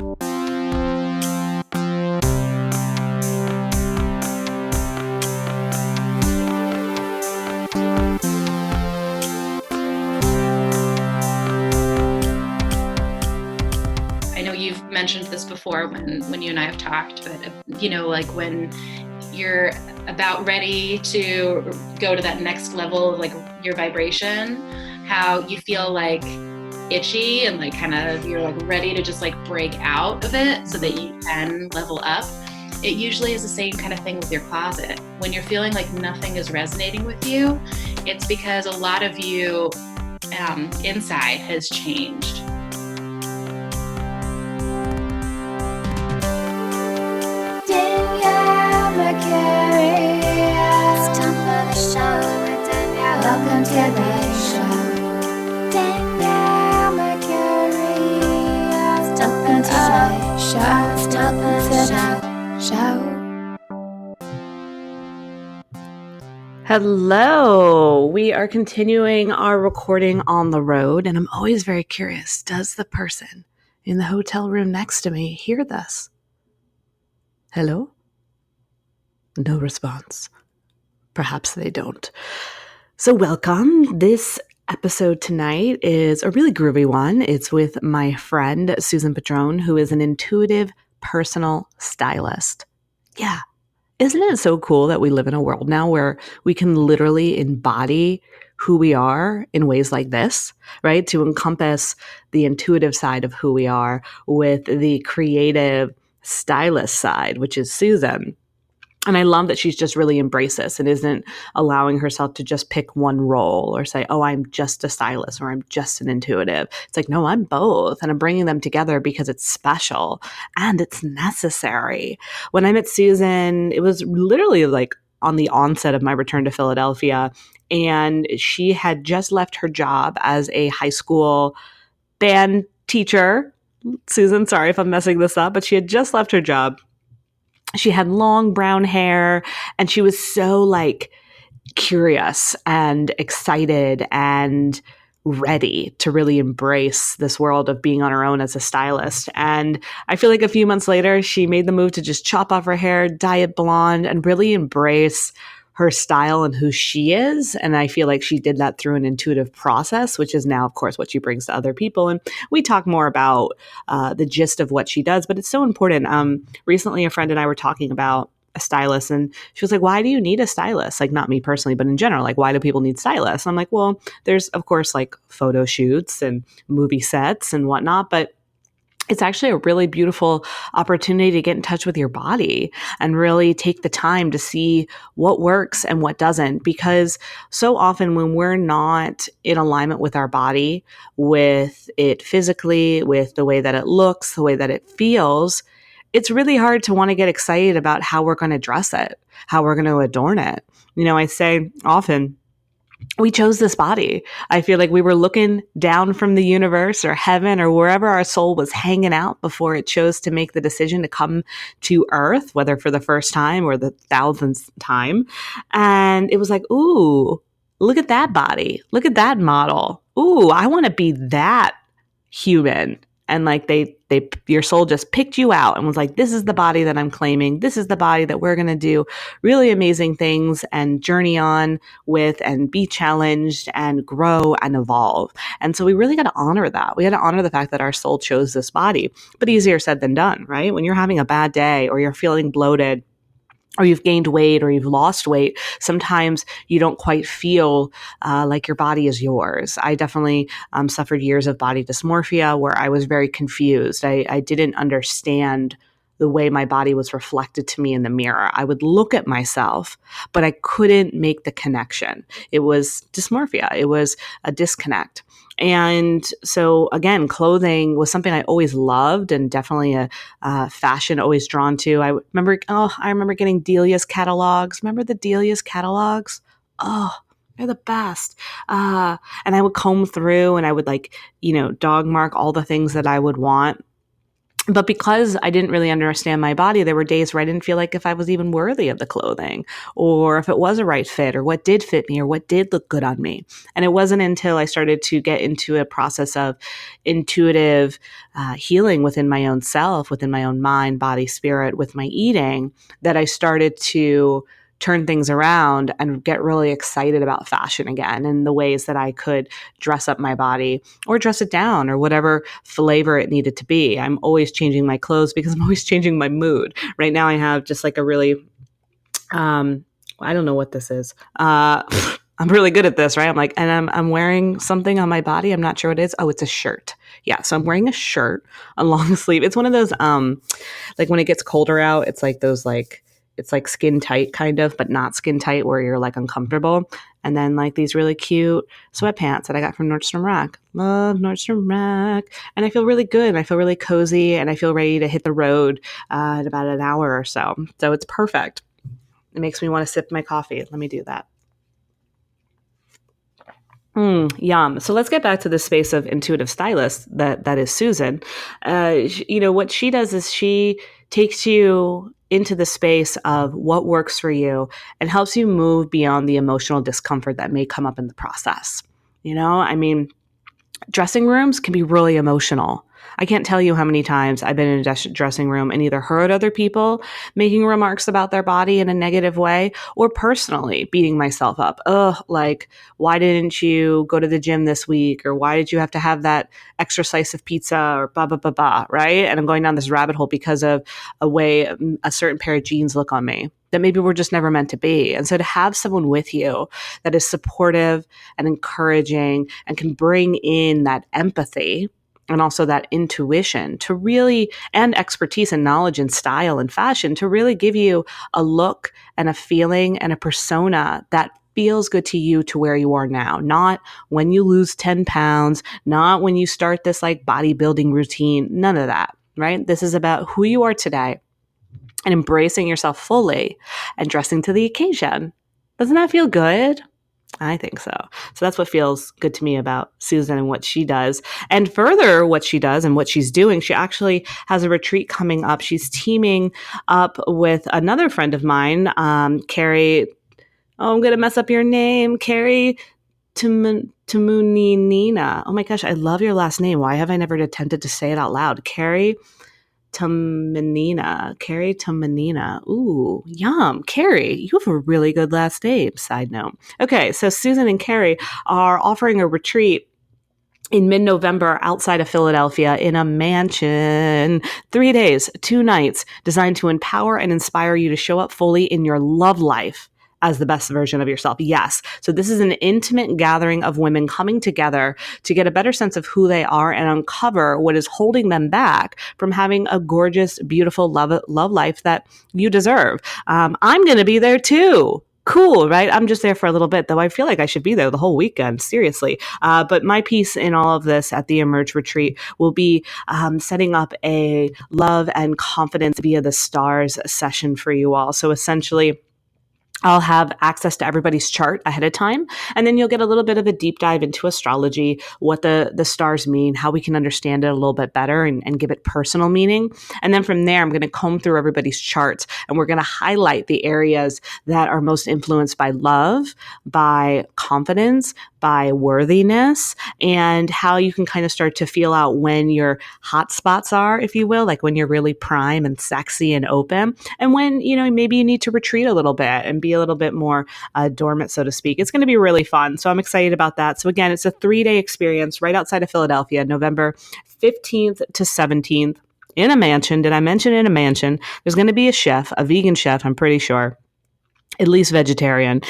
I know you've mentioned this before when you and I have talked, but like when you're about ready to go to that next level of like your vibration, how you feel like itchy and like kind of you're like ready to just like break out of it so that you can level up. It usually is the same kind of thing with your closet. When you're feeling like nothing is resonating with you, it's because a lot of you inside has changed. Danielle Mercury, it's time for the show with Danielle. Welcome to the show. Danielle Mercury, it's time for the show. It's time for the show. Hello. We are continuing our recording on the road, and I'm always very curious, does the person in the hotel room next to me hear this? Hello? No response. Perhaps they don't. So welcome. This episode tonight is a really groovy one. It's with my friend, Susan Padron, who is an intuitive personal stylist. Yeah. Isn't it so cool that we live in a world now where we can literally embody who we are in ways like this, right? To encompass the intuitive side of who we are with the creative stylist side, which is Susan. And I love that she's just really embraced this and isn't allowing herself to just pick one role or say, oh, I'm just a stylist or I'm just an intuitive. It's like, no, I'm both. And I'm bringing them together because it's special and it's necessary. When I met Susan, it was literally like on the onset of my return to Philadelphia. And she had just left her job as a high school band teacher. Susan, sorry if I'm messing this up, but she had just left her job. She had long brown hair and she was so like curious and excited and ready to really embrace this world of being on her own as a stylist. And I feel like a few months later, she made the move to just chop off her hair, dye it blonde, and really embrace her style and who she is. And I feel like she did that through an intuitive process, which is now, of course, what she brings to other people. And we talk more about the gist of what she does, but it's so important. Recently, a friend and I were talking about a stylist, and she was like, why do you need a stylist? Like, not me personally, but in general, like, why do people need stylists? And I'm like, well, there's, of course, like photo shoots and movie sets and whatnot, but it's actually a really beautiful opportunity to get in touch with your body and really take the time to see what works and what doesn't. Because so often when we're not in alignment with our body, with it physically, with the way that it looks, the way that it feels, it's really hard to want to get excited about how we're going to dress it, how we're going to adorn it. You know, I say often, we chose this body. I feel like we were looking down from the universe or heaven or wherever our soul was hanging out before it chose to make the decision to come to earth, whether for the first time or the thousandth time. And it was like, ooh, look at that body. Look at that model. Ooh, I want to be that human. And like your soul just picked you out and was like, this is the body that I'm claiming. This is the body that we're going to do really amazing things and journey on with and be challenged and grow and evolve. And so we really got to honor that. We got to honor the fact that our soul chose this body, but easier said than done, right? When you're having a bad day or you're feeling bloated, or you've gained weight or you've lost weight, sometimes you don't quite feel like your body is yours. I definitely suffered years of body dysmorphia where I was very confused. I didn't understand the way my body was reflected to me in the mirror. I would look at myself, but I couldn't make the connection. It was dysmorphia. It was a disconnect. And so again, clothing was something I always loved and definitely a fashion always drawn to. I remember getting Delia's catalogs. Remember the Delia's catalogs? Oh, they're the best. And I would comb through and I would dog mark all the things that I would want. But because I didn't really understand my body, there were days where I didn't feel like if I was even worthy of the clothing, or if it was a right fit, or what did fit me, or what did look good on me. And it wasn't until I started to get into a process of intuitive healing within my own self, within my own mind, body, spirit, with my eating, that I started to turn things around and get really excited about fashion again, and the ways that I could dress up my body or dress it down or whatever flavor it needed to be. I'm always changing my clothes because I'm always changing my mood. Right now I have just like a really, I don't know what this is. I'm really good at this, right? I'm like, and I'm wearing something on my body. I'm not sure what it is. Oh, it's a shirt. Yeah. So I'm wearing a shirt, a long sleeve. It's one of those, like when it gets colder out, it's like those, like, it's like skin tight kind of, but not skin tight where you're like uncomfortable. And then like these really cute sweatpants that I got from Nordstrom Rack. Love Nordstrom Rack. And I feel really good. And I feel really cozy. And I feel ready to hit the road in about an hour or so. So it's perfect. It makes me want to sip my coffee. Let me do that. Yum. So let's get back to the space of intuitive stylist that is Susan. What she does is she takes you into the space of what works for you and helps you move beyond the emotional discomfort that may come up in the process. Dressing rooms can be really emotional. I can't tell you how many times I've been in a dressing room and either heard other people making remarks about their body in a negative way, or personally beating myself up. Like, why didn't you go to the gym this week? Or why did you have to have that extra slice of pizza, or blah, blah, blah, blah, right? And I'm going down this rabbit hole because of a way a certain pair of jeans look on me that maybe we're just never meant to be. And so to have someone with you that is supportive and encouraging and can bring in that empathy and also that intuition to really, and expertise and knowledge and style and fashion, to really give you a look and a feeling and a persona that feels good to you, to where you are now. Not when you lose 10 pounds, not when you start this like bodybuilding routine, none of that, right? This is about who you are today and embracing yourself fully and dressing to the occasion. Doesn't that feel good? I think so. So that's what feels good to me about Susan and what she does. And further, what she does and what she's doing, she actually has a retreat coming up. She's teaming up with another friend of mine, Carrie. Oh, I'm going to mess up your name. Carrie Tamunina. Oh my gosh, I love your last name. Why have I never attempted to say it out loud? Carrie Tamanina. Ooh, yum. Carrie, you have a really good last name. Side note. Okay, so Susan and Carrie are offering a retreat in mid-November outside of Philadelphia in a mansion. 3 days, 2 nights, designed to empower and inspire you to show up fully in your love life as the best version of yourself. Yes. So this is an intimate gathering of women coming together to get a better sense of who they are and uncover what is holding them back from having a gorgeous, beautiful love life that you deserve. I'm going to be there too. Cool, right? I'm just there for a little bit, though I feel like I should be there the whole weekend, seriously. But my piece in all of this at the Emerge Retreat will be setting up a love and confidence via the stars session for you all. So essentially, I'll have access to everybody's chart ahead of time. And then you'll get a little bit of a deep dive into astrology, what the stars mean, how we can understand it a little bit better and give it personal meaning. And then from there, I'm going to comb through everybody's charts and we're going to highlight the areas that are most influenced by love, by confidence, by worthiness, and how you can kind of start to feel out when your hot spots are, if you will, like when you're really prime and sexy and open, and when, maybe you need to retreat a little bit and be a little bit more dormant, so to speak. It's going to be really fun. So I'm excited about that. So again, it's a 3-day experience right outside of Philadelphia, November 15th to 17th in a mansion. Did I mention in a mansion? There's going to be a chef, a vegan chef, I'm pretty sure. At least vegetarian.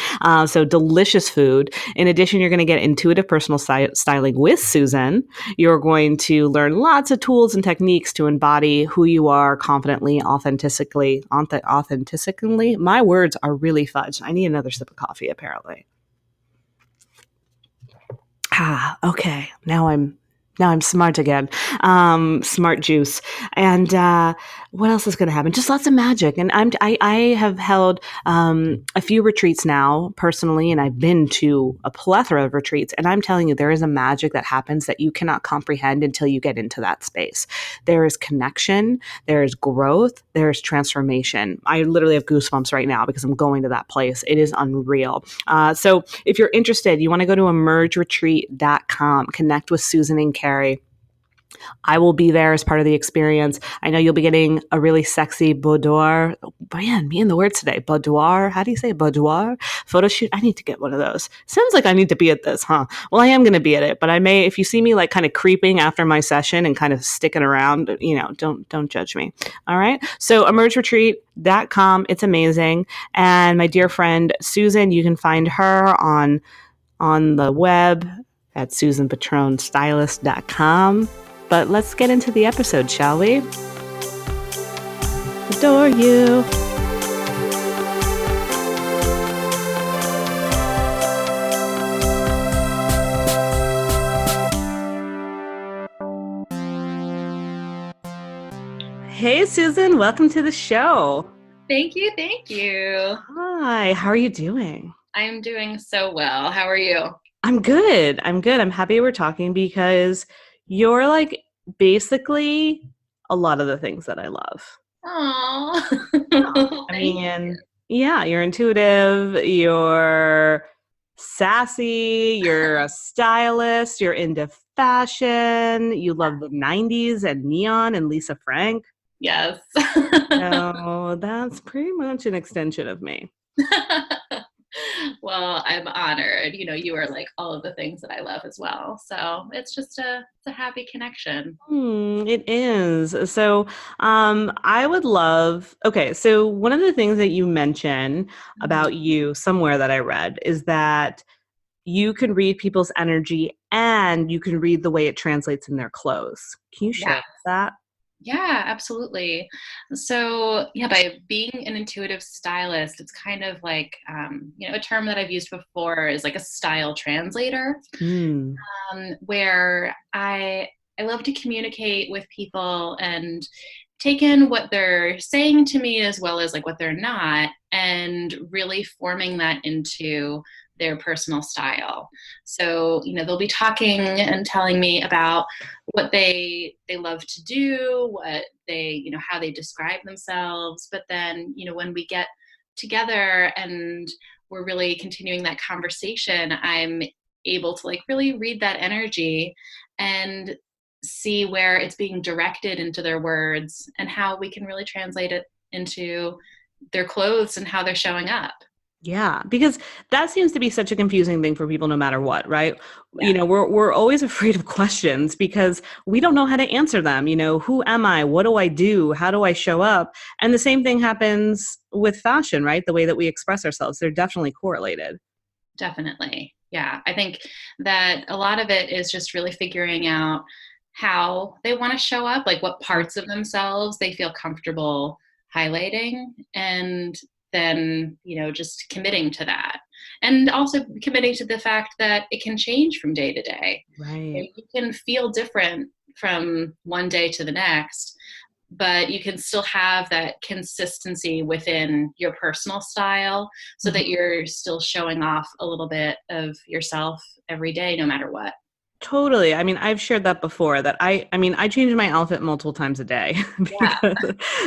So delicious food. In addition, you're going to get intuitive personal styling with Susan. You're going to learn lots of tools and techniques to embody who you are confidently, authentically. My words are really fudged. I need another sip of coffee, apparently. Okay. Now I'm Now I'm smart again. Smart juice. And what else is going to happen? Just lots of magic. And I have held a few retreats now personally, and I've been to a plethora of retreats. And I'm telling you, there is a magic that happens that you cannot comprehend until you get into that space. There is connection, there is growth, there is transformation. I literally have goosebumps right now because I'm going to that place. It is unreal. So if you're interested, you want to go to emergeretreat.com, connect with Susan and Carrie. I will be there as part of the experience. I know you'll be getting a really sexy boudoir. Oh, man, me and the words today. Boudoir. How do you say boudoir? Photo shoot. I need to get one of those. Sounds like I need to be at this, huh? Well, I am going to be at it, but I may, if you see me like kind of creeping after my session and kind of sticking around, don't judge me. All right. So emergeretreat.com. It's amazing. And my dear friend, Susan, you can find her on the web at susanpatronstylist.com. But let's get into the episode, shall we? Adore you. Hey, Susan, welcome to the show. Thank you. Thank you. Hi, how are you doing? I'm doing so well. How are you? I'm good. I'm happy we're talking because you're like basically a lot of the things that I love. Oh, I mean, yeah, you're intuitive, you're sassy, you're a stylist, you're into fashion, you love the 90s and neon and Lisa Frank. yes. So that's pretty much an extension of me. Well, I'm honored. You are like all of the things that I love as well. So it's a happy connection. It is. So I would love, okay, so one of the things that you mention about you somewhere that I read is that you can read people's energy and you can read the way it translates in their clothes. Can you share that? Yeah, absolutely. So, yeah, by being an intuitive stylist, it's kind of like, a term that I've used before is like a style translator, where I love to communicate with people and take in what they're saying to me as well as like what they're not, and really forming that into their personal style. So, they'll be talking and telling me about what they love to do, what they, how they describe themselves. But then, when we get together and we're really continuing that conversation, I'm able to like really read that energy and see where it's being directed into their words and how we can really translate it into their clothes and how they're showing up. Yeah, because that seems to be such a confusing thing for people no matter what, right? Yeah. We're always afraid of questions because we don't know how to answer them. Who am I? What do I do? How do I show up? And the same thing happens with fashion, right? The way that we express ourselves, they're definitely correlated. Definitely. Yeah. I think that a lot of it is just really figuring out how they want to show up, like what parts of themselves they feel comfortable highlighting, and then, just committing to that. And also committing to the fact that it can change from day to day. Right. You can feel different from one day to the next, but you can still have that consistency within your personal style so that you're still showing off a little bit of yourself every day, no matter what. Totally. I mean, I've shared that before that I change my outfit multiple times a day Yeah.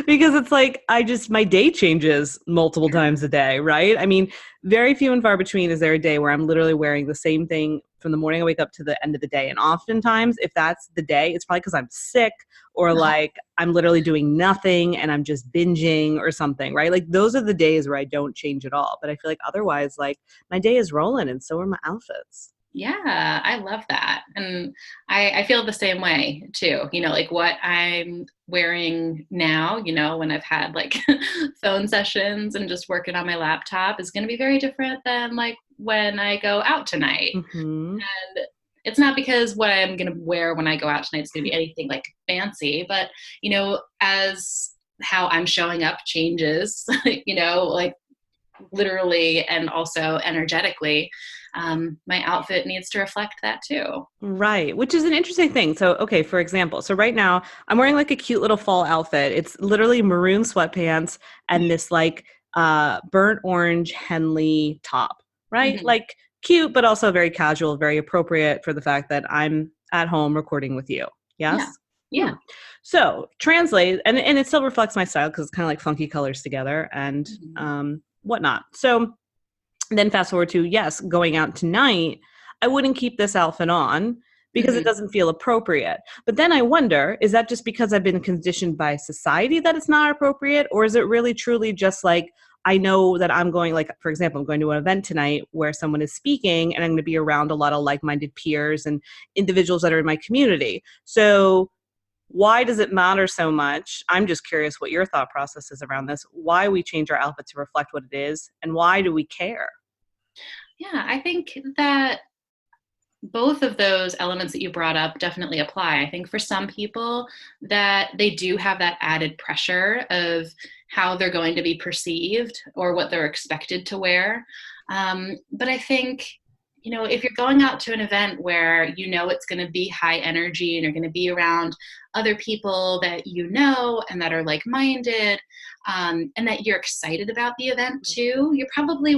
because it's like, my day changes multiple times a day, right? I mean, very few and far between is there a day where I'm literally wearing the same thing from the morning I wake up to the end of the day. And oftentimes if that's the day, it's probably because I'm sick or like I'm literally doing nothing and I'm just binging or something, right? Like those are the days where I don't change at all. But I feel like otherwise, like my day is rolling and so are my outfits. Yeah, I love that. And I feel the same way too. Like what I'm wearing now, when I've had like phone sessions and just working on my laptop is going to be very different than like when I go out tonight. Mm-hmm. And it's not because what I'm going to wear when I go out tonight is going to be anything like fancy, but, as how I'm showing up changes, like literally and also energetically, my outfit needs to reflect that too. Right, which is an interesting thing. So, okay, for example, so right now I'm wearing like a cute little fall outfit. It's literally maroon sweatpants and this like burnt orange Henley top, right? Mhm. Like cute, but also very casual, very appropriate for the fact that I'm at home recording with you. Yeah. Yes? Hmm. Yeah. So translate, and it still reflects my style because it's kind of like funky colors together and Mhm. whatnot. So then fast forward to, yes, going out tonight, I wouldn't keep this outfit on because it Mhm. doesn't feel appropriate. But then I wonder, is that just because I've been conditioned by society that it's not appropriate? Or is it really truly just like, I know that I'm going, like, for example, I'm going to an event tonight where someone is speaking and I'm going to be around a lot of like-minded peers and individuals that are in my community. So why does it matter so much? I'm just curious what your thought process is around this, why we change our outfit to reflect what it is, and why do we care? Yeah, I think that both of those elements that you brought up definitely apply. I think for some people that they do have that added pressure of how they're going to be perceived or what they're expected to wear. But I think, if you're going out to an event where it's going to be high energy and you're going to be around other people that and that are like minded, and that you're excited about the event too, you're probably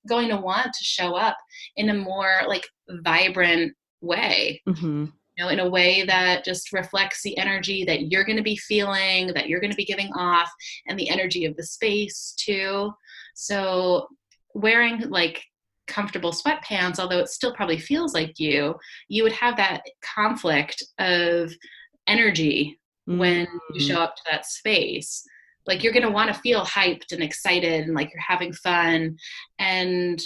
going to want to show up in a more like vibrant way, Mhm. in a way that just reflects the energy that you're going to be feeling, that you're going to be giving off, and the energy of the space too. So wearing like comfortable sweatpants, although it still probably feels like you would have that conflict of energy when you Mm. show up to that space. Like you're going to want to feel hyped and excited and like you're having fun, and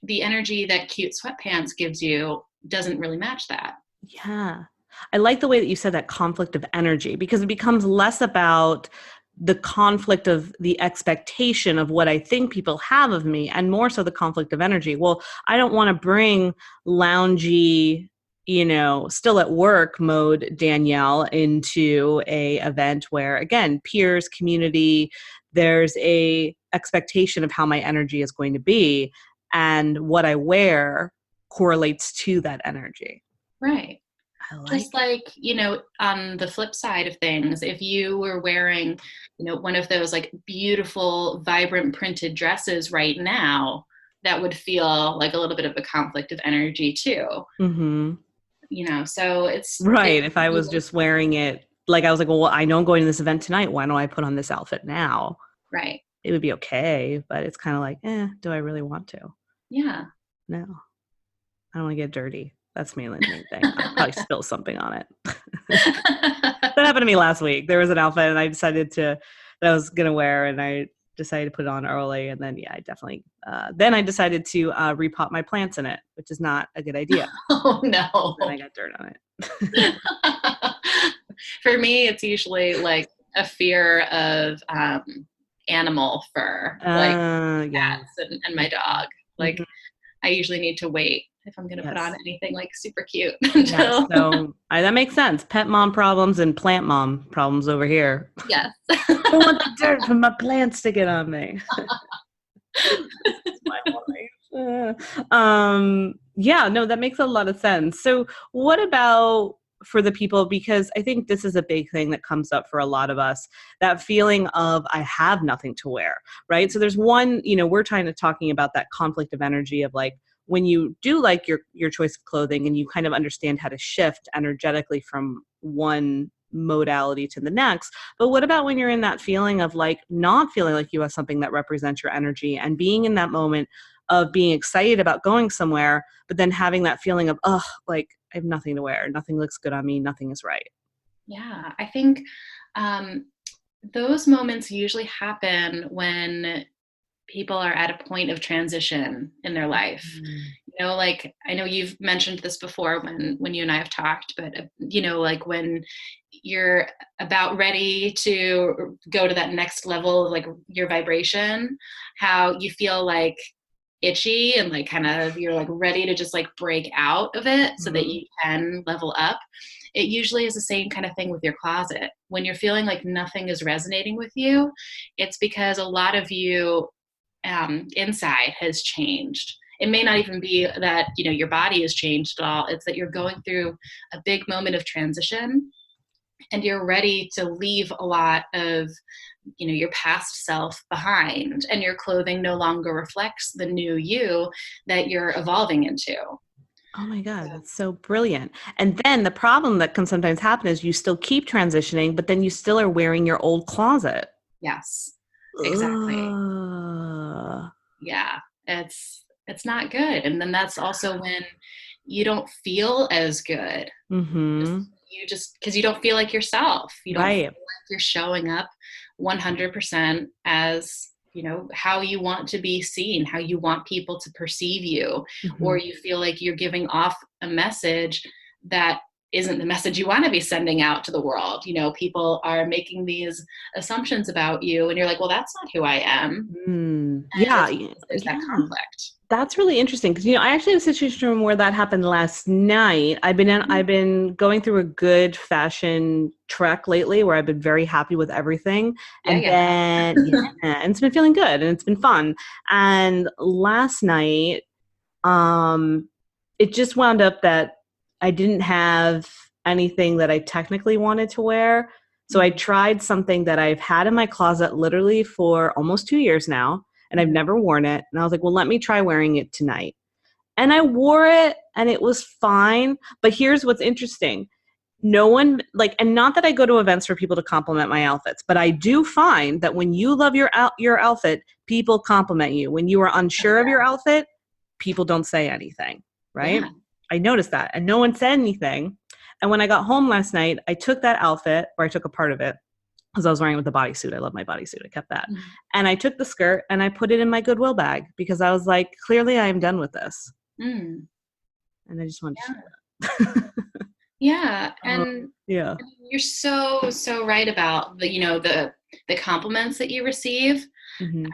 the energy that cute sweatpants gives you doesn't really match that. Yeah. I like the way that you said that conflict of energy because it becomes less about the conflict of the expectation of what I think people have of me and more so the conflict of energy. Well, I don't want to bring loungy, still at work mode Danielle into a event where again, peers, community, there's a expectation of how my energy is going to be and what I wear correlates to that energy. Right. I like Just it. like, on the flip side of things, if you were wearing, one of those like beautiful, vibrant printed dresses right now, that would feel like a little bit of a conflict of energy too. Mhm. So it's Right, if I was just wearing it like, I was like, "Well, I know I'm going to this event tonight, why don't I put on this outfit now?" right. It would be okay, but it's kinda like, do I really want to? Yeah. No, I don't wanna get dirty. That's mainly the main thing. I'll probably spill something on it. That happened to me last week. There was an outfit and I decided to that I was gonna wear, and I decided to put it on early, and then, yeah, I definitely then I decided to, repot my plants in it, which is not a good idea. Oh Then no. I got dirt on it. For me, it's usually like a fear of animal fur, like Yeah. cats and my dog. Like Mhm. I usually need to wait if I'm going to put on Yes. anything like super cute Yes. until So that makes sense. Pet mom problems and plant mom problems over here. yes. I don't want the dirt from my plants to get on me. This is my life. Yeah, no, that makes a lot of sense. So, what about for the people? Because I think this is a big thing that comes up for a lot of us, that feeling of I have nothing to wear, right? So, there's one, we're trying to talking about that conflict of energy of like, when you do like your choice of clothing and you kind of understand how to shift energetically from one modality to the next. But what about when you're in that feeling of like not feeling like you have something that represents your energy and being in that moment of being excited about going somewhere, but then having that feeling of, oh, like I have nothing to wear, nothing looks good on me, nothing is right. Yeah, I think um, those moments usually happen when people are at a point of transition in their life. Mm. Like I know you've mentioned this before when you and I have talked, but like when you're about ready to go to that next level of like your vibration, how you feel like itchy and like kind of you're like ready to just like break out of it so that Mhm. you can level up. It usually is the same kind of thing with your closet. When you're feeling like nothing is resonating with you, it's because a lot of you inside has changed. it may not even be that, your body has changed at all. It's that you're going through a big moment of transition, and you're ready to leave a lot of, your past self behind, and your clothing no longer reflects the new you that you're evolving into. Oh my God, that's so brilliant. And then the problem that can sometimes happen is you still keep transitioning, but then you still are wearing your old closet. Yes, exactly. Ugh. Yeah, it's not good. And then that's also when you don't feel as good. Mm-hmm. You just because you don't feel like yourself. You don't feel Right. like you're showing up 100% as, how you want to be seen, how you want people to perceive you, Mm-hmm. or you feel like you're giving off a message that isn't the message you want to be sending out to the world. People are making these assumptions about you, and you're like, well, that's not who I am. Mm. And Yeah. it's because there's that Yeah. conflict. That's really interesting because I actually had a situation where that happened last night. I've been going through a good fashion trek lately where I've been very happy with everything, Yeah, and yeah. then and it's been feeling good and it's been fun. And last night, it just wound up that I didn't have anything that I technically wanted to wear. So I tried something that I've had in my closet literally for almost 2 years now, and I've never worn it. And I was like, well, let me try wearing it tonight. And I wore it and it was fine. But here's what's interesting. No one and not that I go to events for people to compliment my outfits, but I do find that when you love your outfit, people compliment you. When you are unsure of your outfit, people don't say anything, right? Yeah. I noticed that, and no one said anything. And when I got home last night, I took that outfit, or I took a part of it, because I was wearing it with the bodysuit. I love my bodysuit. I kept that. Mhm. And I took the skirt and I put it in my Goodwill bag because I was like, clearly I am done with this. Mm. And I just wanted to Yeah. share that. Yeah. And Yeah. you're so, so right about the compliments that you receive, Mm-hmm.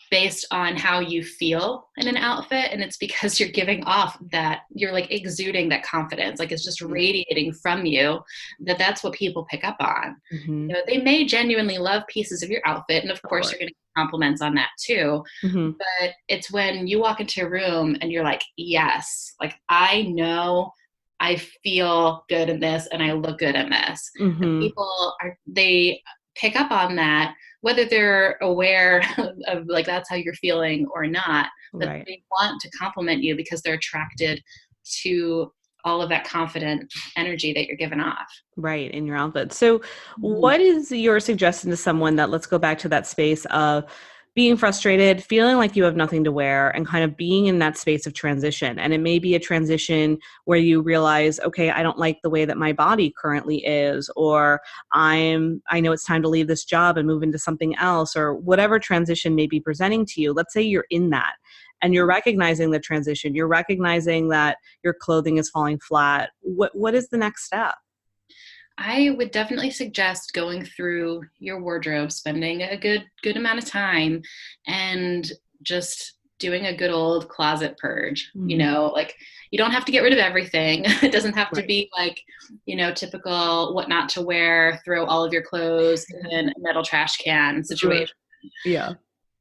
based on how you feel in an outfit. And it's because you're giving off that, you're like exuding that confidence. Like it's just radiating from you, that's what people pick up on. Mm-hmm. They may genuinely love pieces of your outfit. And of Of course, course. you're going to get compliments on that too. Mm-hmm. But it's when you walk into a room and you're like, yes, like I know I feel good in this and I look good in this. And Mm-hmm. they pick up on that, whether they're aware of like that's how you're feeling or not, but Right. they want to compliment you because they're attracted to all of that confident energy that you're giving off. Right, in your outfit. So Mhm. what is your suggestion to someone that, let's go back to that space of being frustrated, feeling like you have nothing to wear, and kind of being in that space of transition? And it may be a transition where you realize, okay, I don't like the way that my body currently is, or I know it's time to leave this job and move into something else, or whatever transition may be presenting to you. Let's say you're in that and you're recognizing the transition, you're recognizing that your clothing is falling flat. What is the next step? I would definitely suggest going through your wardrobe, spending a good amount of time, and just doing a good old closet purge. Mhm. Like you don't have to get rid of everything. It doesn't have to Right. be like, typical what not to wear, throw all of your clothes in a metal trash can Right. situation. Yeah.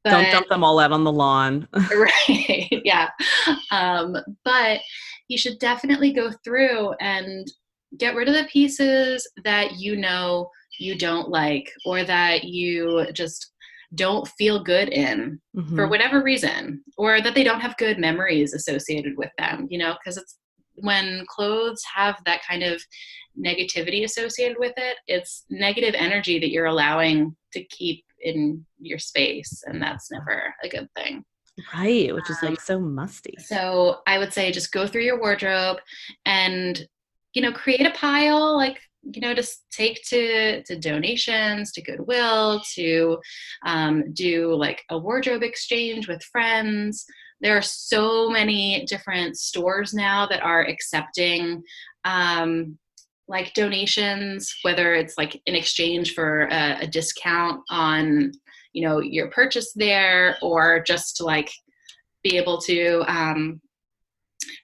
Don't But dump them all out on the lawn. right, yeah. But you should definitely go through and get rid of the pieces that you don't like, or that you just don't feel good in for Mhm. whatever reason, or that they don't have good memories associated with them, because it's when clothes have that kind of negativity associated with it, it's negative energy that you're allowing to keep in your space, and that's never a good thing. Right, which is, Um, like, so musty. so I would say just go through your wardrobe and, create a pile, like, just take to donations, to Goodwill, to do like a wardrobe exchange with friends. There are so many different stores now that are accepting like donations, whether it's like in exchange for a discount on, your purchase there, or just to like be able to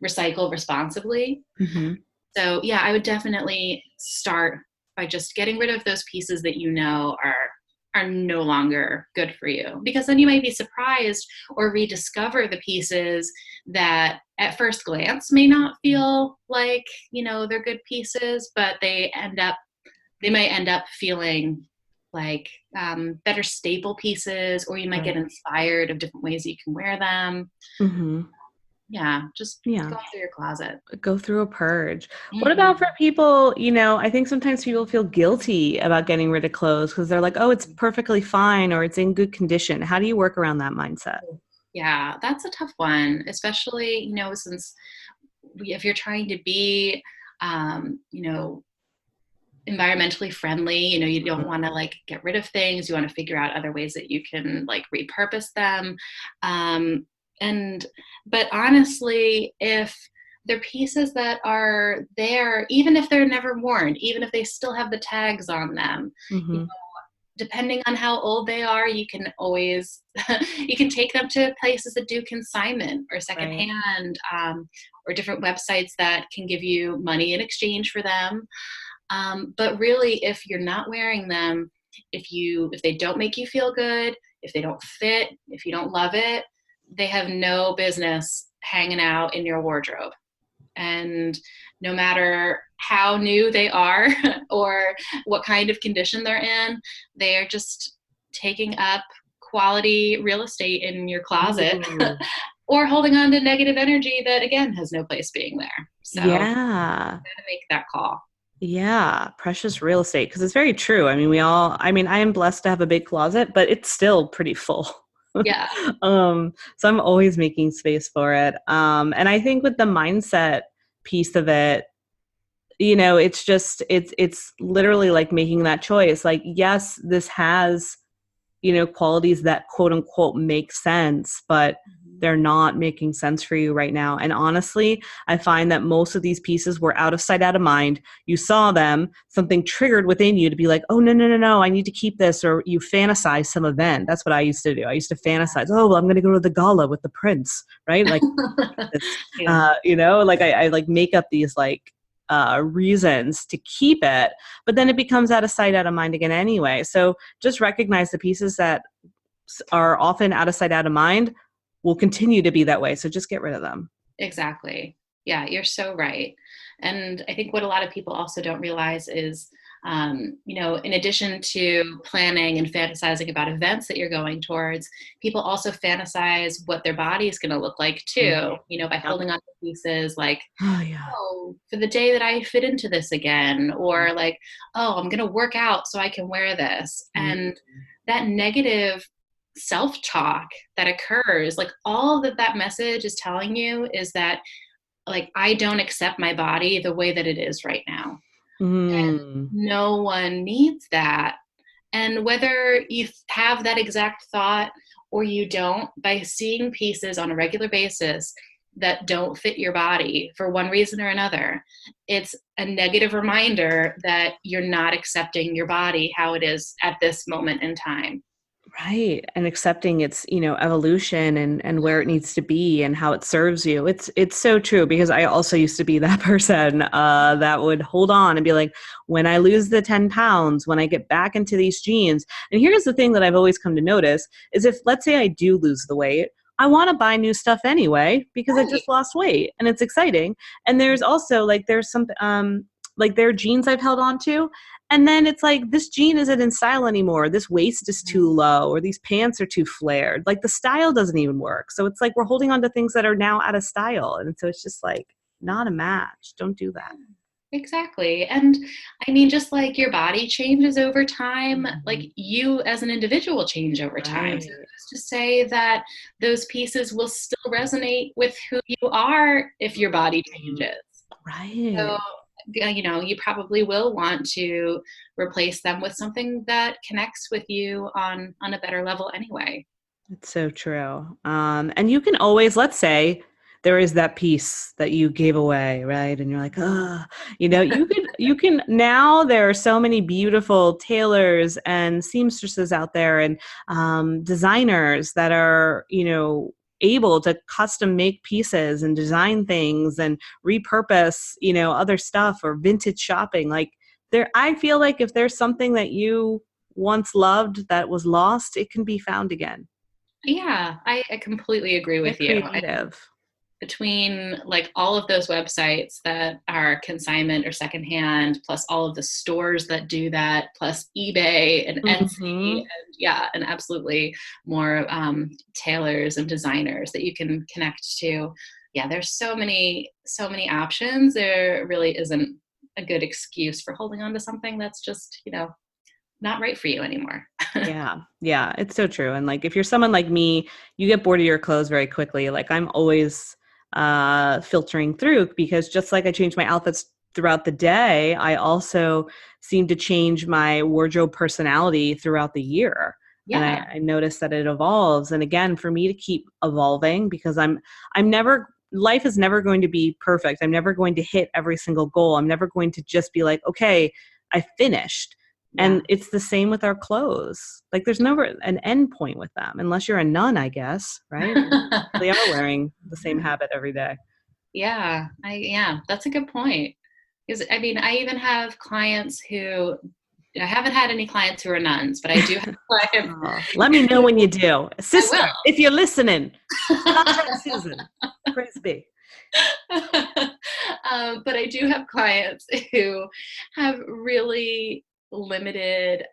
recycle responsibly. Mhm. So yeah, I would definitely start by just getting rid of those pieces that are are no longer good for you, because then you might be surprised or rediscover the pieces that at first glance may not feel like, they're good pieces, but they might end up feeling like better staple pieces, or you might get inspired of different ways you can wear them. Mm-hmm. Yeah, just Yeah. go through your closet. Go through a purge. What about for people, I think sometimes people feel guilty about getting rid of clothes because they're like, oh, it's perfectly fine or it's in good condition. How do you work around that mindset? Yeah, that's a tough one, especially, since if you're trying to be, environmentally friendly, you don't want to like get rid of things. You want to figure out other ways that you can like repurpose them. But honestly, if they're pieces that are there, even if they're never worn, even if they still have the tags on them, Mm-hmm. depending on how old they are, you can always, you can take them to places that do consignment or secondhand, or different websites that can give you money in exchange for them. But really, if you're not wearing them, if they don't make you feel good, if they don't fit, if you don't love it, they have no business hanging out in your wardrobe. And no matter how new they are or what kind of condition they're in, they are just taking up quality real estate in your closet or holding on to negative energy that, again, has no place being there. So you gotta make that call. Yeah, precious real estate, because it's very true. I mean, I am blessed to have a big closet, but it's still pretty full. Yeah. So I'm always making space for it. And I think with the mindset piece of it, it's literally like making that choice. Like, yes, this has, qualities that quote unquote make sense, but they're not making sense for you right now. And honestly, I find that most of these pieces were out of sight, out of mind. You saw them, something triggered within you to be like, oh, no, I need to keep this. Or you fantasize some event. That's what I used to do. I used to fantasize, oh, well, I'm going to go to the gala with the prince, right? Like, this, like I like make up these like reasons to keep it, but then it becomes out of sight, out of mind again anyway. So just recognize the pieces that are often out of sight, out of mind will continue to be that way. So just get rid of them. Exactly. Yeah, you're so right. And I think what a lot of people also don't realize is, in addition to planning and fantasizing about events that you're going towards, people also fantasize what their body is going to look like too, by holding on to pieces like, oh, for the day that I fit into this again, or like, oh, I'm going to work out so I can wear this. And that negative self-talk that occurs, like all that message is telling you is that, like, I don't accept my body the way that it is right now. And no one needs that. And whether you have that exact thought or you don't, by seeing pieces on a regular basis that don't fit your body for one reason or another, it's a negative reminder that you're not accepting your body how it is at this moment in time. Right. And accepting its, evolution and where it needs to be and how it serves you. It's so true, because I also used to be that person that would hold on and be like, when I lose the 10 pounds, when I get back into these jeans. And here's the thing that I've always come to notice is, if let's say I do lose the weight, I want to buy new stuff anyway, because I just lost weight and it's exciting. And there's also there's some like there are jeans I've held on to, and then it's like, this jean isn't in style anymore. This waist is too low, or these pants are too flared. Like the style doesn't even work. So it's like we're holding on to things that are now out of style. And so it's just like not a match. Don't do that. Exactly. And I mean, just like your body changes over time, like you as an individual change over time. So just to say that those pieces will still resonate with who you are if your body changes. Right. So, you probably will want to replace them with something that connects with you on a better level anyway. It's so true. And you can always, let's say there is that piece that you gave away, right? And you're like, you can now, there are so many beautiful tailors and seamstresses out there, and designers that are, able to custom make pieces and design things and repurpose, other stuff, or vintage shopping. Like I feel like if there's something that you once loved that was lost, it can be found again. Yeah, I completely agree with Get you. creative. Between like all of those websites that are consignment or secondhand, plus all of the stores that do that, plus eBay and Etsy, and absolutely more tailors and designers that you can connect to. Yeah, there's so many options. There really isn't a good excuse for holding on to something that's just, not right for you anymore. Yeah, it's so true. And like if you're someone like me, you get bored of your clothes very quickly. Like I'm always filtering through, because just like I change my outfits throughout the day, I also seem to change my wardrobe personality throughout the year. And Yeah. I notice that it evolves. And again, for me to keep evolving, because I'm never, life is never going to be perfect. I'm never going to hit every single goal. I'm never going to just be like, okay, I finished. Yeah. And it's the same with our clothes. Like there's never an end point with them, unless you're a nun, I guess, right? They are wearing the same habit every day. Yeah, that's a good point. Because I mean, I even have clients who I haven't had any clients who are nuns, but I do have clients. Oh, let me know when you do. I Sister, if you're listening, contact Susan. Praise be. But I do have clients who have really limited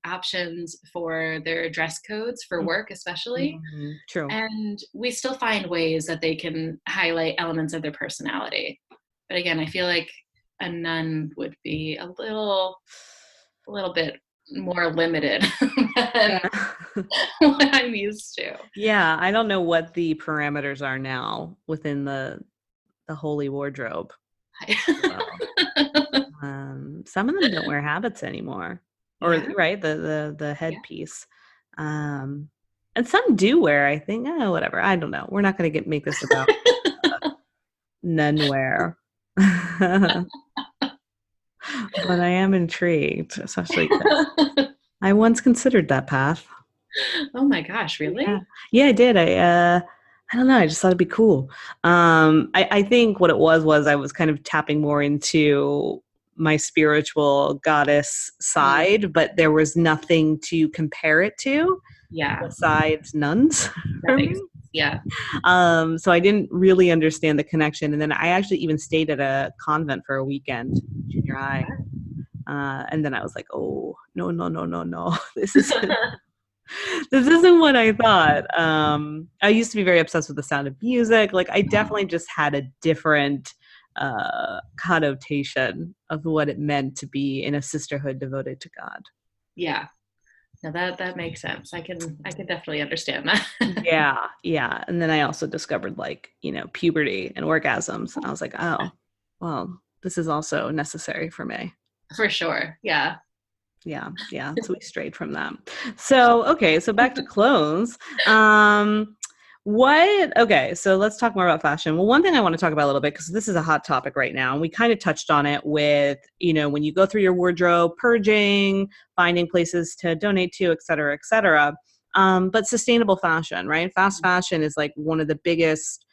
options for their dress codes for work, especially. True. And we still find ways that they can highlight elements of their personality. But again, I feel like a nun would be a little bit more limited than what I'm used to. Yeah, I don't know what the parameters are now within the holy wardrobe. Some of them don't wear habits anymore, or right, the headpiece. And some do wear, I think. Oh, whatever. I don't know. We're not going to make this about nun wear. But I am intrigued, especially I once considered that path. Oh my gosh, really? Yeah, I did. I don't know. I just thought it'd be cool. I think what it was I was kind of tapping more into my spiritual goddess side, but there was nothing to compare it to. Yeah. Besides nuns. That makes sense. Yeah. So I didn't really understand the connection. And then I actually even stayed at a convent for a weekend, junior high. And then I was like, oh, no. This isn't what I thought. I used to be very obsessed with the Sound of Music. Like I definitely just had a different connotation of what it meant to be in a sisterhood devoted to God. Yeah. No, that makes sense. I can definitely understand that. Yeah. And then I also discovered puberty and orgasms. And I was like, oh, well, this is also necessary for me. For sure. Yeah. Yeah. So we strayed from that. So, okay. So back to clothes. Okay, so let's talk more about fashion. Well, one thing I want to talk about a little bit, because this is a hot topic right now, and we kind of touched on it with, when you go through your wardrobe, purging, finding places to donate to, et cetera, et cetera. But sustainable fashion, right? Fast fashion is like one of the biggest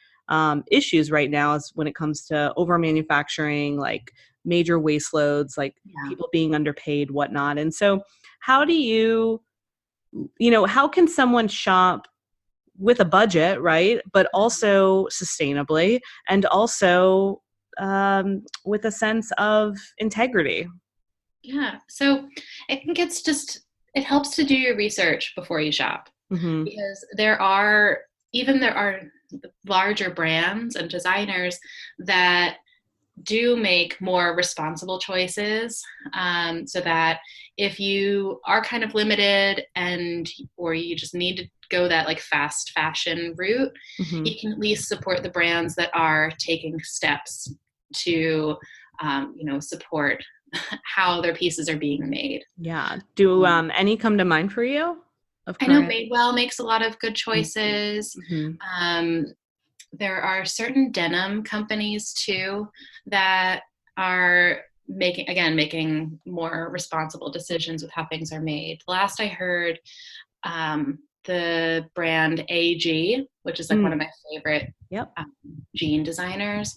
issues right now is when it comes to over manufacturing, like major waste loads, like people being underpaid, whatnot. And so how do you, how can someone shop with a budget, right? But also sustainably, and also with a sense of integrity? Yeah. So I think it helps to do your research before you shop, because there are larger brands and designers that do make more responsible choices, so that if you are kind of limited or you just need to go that like fast fashion route, you can at least support the brands that are taking steps to support how their pieces are being made. Yeah. Do any come to mind for you? I know Madewell makes a lot of good choices. There are certain denim companies too that are making more responsible decisions with how things are made. Last I heard, the brand AG, which is like one of my favorite jean designers,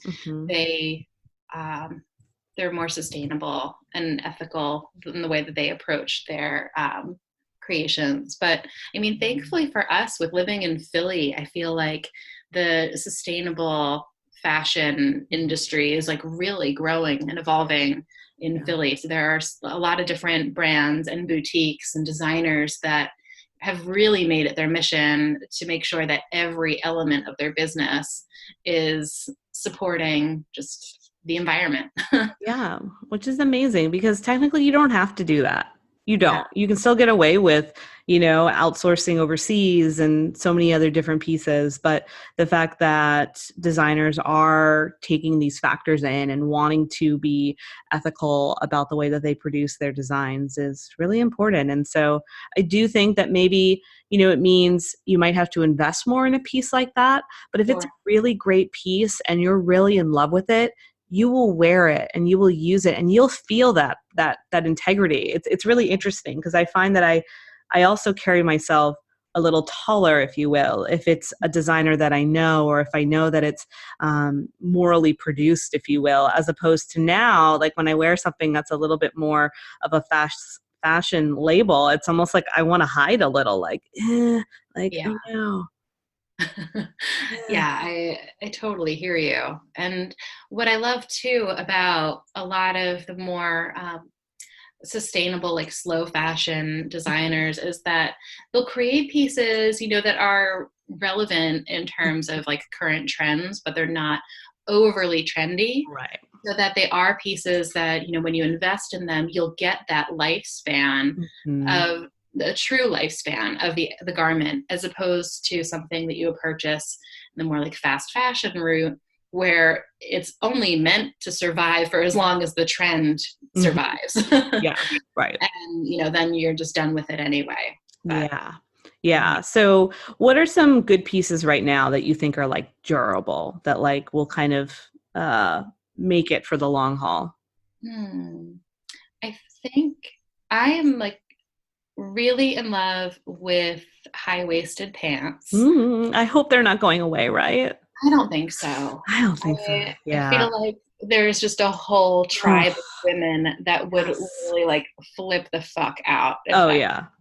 they're they're more sustainable and ethical in the way that they approach their creations. But I mean, thankfully for us with living in Philly, I feel like the sustainable fashion industry is like really growing and evolving in Philly. So there are a lot of different brands and boutiques and designers that have really made it their mission to make sure that every element of their business is supporting just the environment. Yeah, which is amazing because technically you don't have to do that. You don't. Yeah. You can still get away with, outsourcing overseas and so many other different pieces. But the fact that designers are taking these factors in and wanting to be ethical about the way that they produce their designs is really important. And so I do think that maybe, it means you might have to invest more in a piece like that. But if it's a really great piece and you're really in love with it, you will wear it and you will use it and you'll feel that integrity. It's really interesting because I find that I also carry myself a little taller, if you will, if it's a designer that I know, or if I know that it's morally produced, if you will, as opposed to now, like when I wear something that's a little bit more of a fashion label, it's almost like I want to hide a little, like, Yeah. no. Yeah, I totally hear you. And what I love too about a lot of the more sustainable, like slow fashion designers is that they'll create pieces, that are relevant in terms of like current trends, but they're not overly trendy. Right. So that they are pieces that, when you invest in them, you'll get that lifespan of the true lifespan of the garment, as opposed to something that you would purchase in the more like fast fashion route, where it's only meant to survive for as long as the trend survives. Yeah, right. And, then you're just done with it anyway. But, Yeah. So what are some good pieces right now that you think are like durable, that like will kind of make it for the long haul? I think I am like really in love with high-waisted pants. I hope they're not going away, right? I don't think so. I don't think so. I feel like there's just a whole tribe of women that would really like flip the fuck out.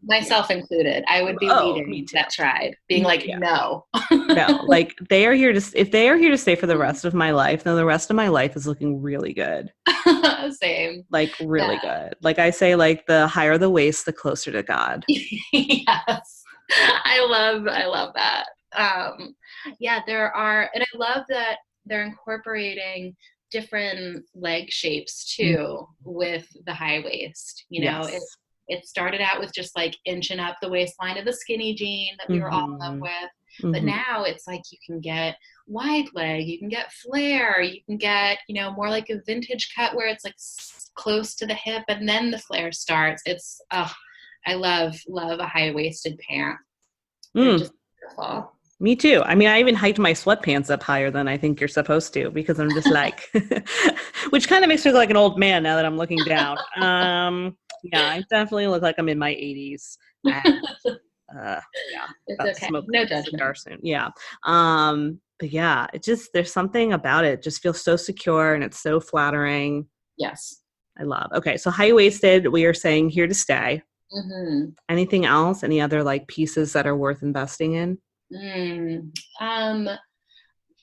Myself included. I would be leading that tribe, being like, no. No, like they are here to, if they are here to stay for the rest of my life, then the rest of my life is looking really good. Same. Like really good. Like I say, like the higher the waist, the closer to God. Yes. I love that. There are, and I love that they're incorporating different leg shapes too with the high waist. It started out with just like inching up the waistline of the skinny jean that we were all in love with. But now it's like you can get wide leg, you can get flare, you can get, more like a vintage cut where it's like close to the hip and then the flare starts. It's, I love a high-waisted pant. They're just beautiful. Me too. I mean, I even hiked my sweatpants up higher than I think you're supposed to because I'm just like, which kind of makes me look like an old man now that I'm looking down. I definitely look like I'm in my 80s. And, it's okay. No judgment. Soon. Yeah. But yeah, it just, there's something about it. It just feels so secure and it's so flattering. Yes. I love. Okay. So high-waisted, we are saying here to stay. Anything else? Any other like pieces that are worth investing in?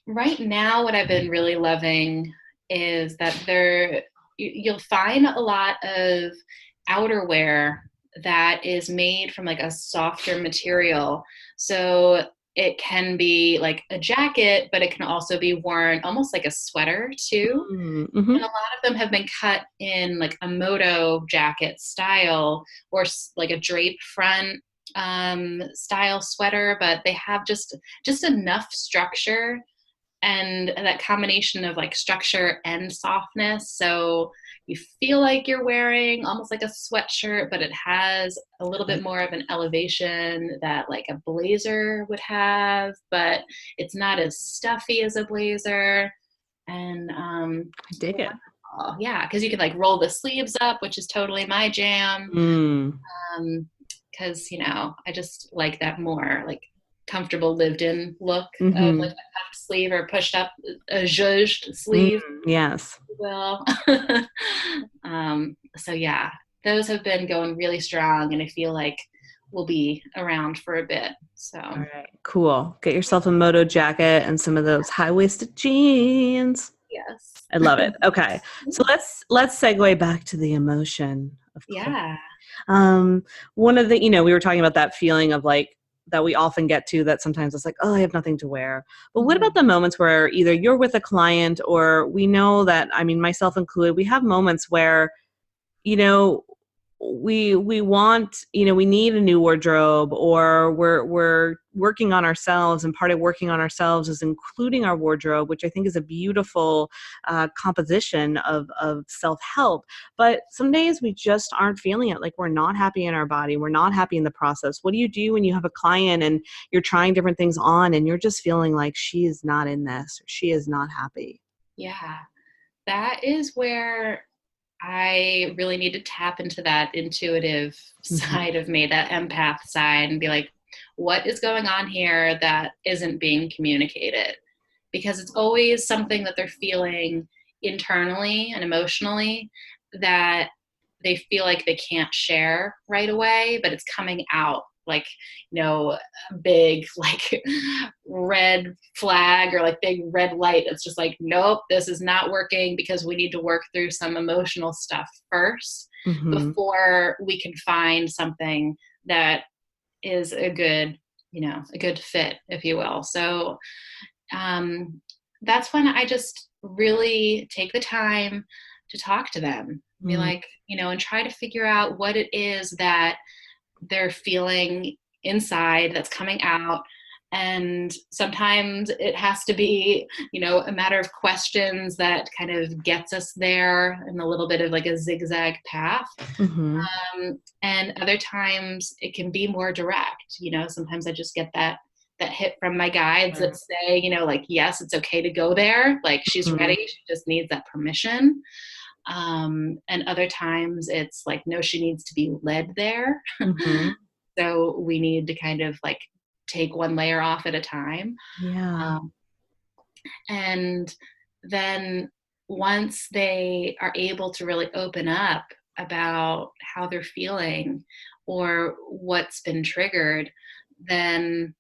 Right now, what I've been really loving is that you'll find a lot of outerwear that is made from like a softer material. So it can be like a jacket, but it can also be worn almost like a sweater too. And a lot of them have been cut in like a moto jacket style or like a drape front style sweater, but they have just enough structure and that combination of like structure and softness. So you feel like you're wearing almost like a sweatshirt, but it has a little bit more of an elevation that like a blazer would have, but it's not as stuffy as a blazer. And I dig it. Yeah, because you can like roll the sleeves up, which is totally my jam. Because I just like that more. Like comfortable lived in look of Mm-hmm. like a puffed sleeve or pushed up, a zhuzhed sleeve, Yes. if you will. So yeah, those have been going really strong, and I feel like we'll be around for a bit. So All right, cool. Get yourself a moto jacket and some of those high-waisted jeans. yes. I love it. Okay. So let's segue back to the emotion of clothes. Yeah. One of the, we were talking about that feeling of like that we often get to that sometimes it's like, oh, I have nothing to wear. But what about the moments where either you're with a client or we know that, I mean, myself included, we have moments where, you know, we want, we need a new wardrobe, or we're working on ourselves, and part of working on ourselves is including our wardrobe, which I think is a beautiful composition of self-help. But some days we just aren't feeling it. Like, we're not happy in our body, we're not happy in the process. What do you do when you have a client and you're trying different things on and you're just feeling like she is not in this, or she is not happy? Yeah. That is where I really need to tap into that intuitive Mm-hmm. side of me, that empath side, and be like, what is going on here that isn't being communicated? Because it's always something that they're feeling internally and emotionally that they feel like they can't share right away, but it's coming out like, a big like red flag or like big red light. It's just like, nope, this is not working, because we need to work through some emotional stuff first Mm-hmm. before we can find something that is a good, a good fit, if you will. So that's when I just really take the time to talk to them, be like, and try to figure out what it is that they're feeling inside that's coming out. And sometimes it has to be, a matter of questions that kind of gets us there in a little bit of like a zigzag path. Mm-hmm. And other times it can be more direct. Sometimes I just get that hit from my guides that say, like, yes, it's okay to go there. Like, she's Mm-hmm. ready. She just needs that permission. And other times it's like, no, she needs to be led there. Mm-hmm. So we need to kind of like take one layer off at a time. Yeah. Um, and then once they are able to really open up about how they're feeling or what's been triggered, then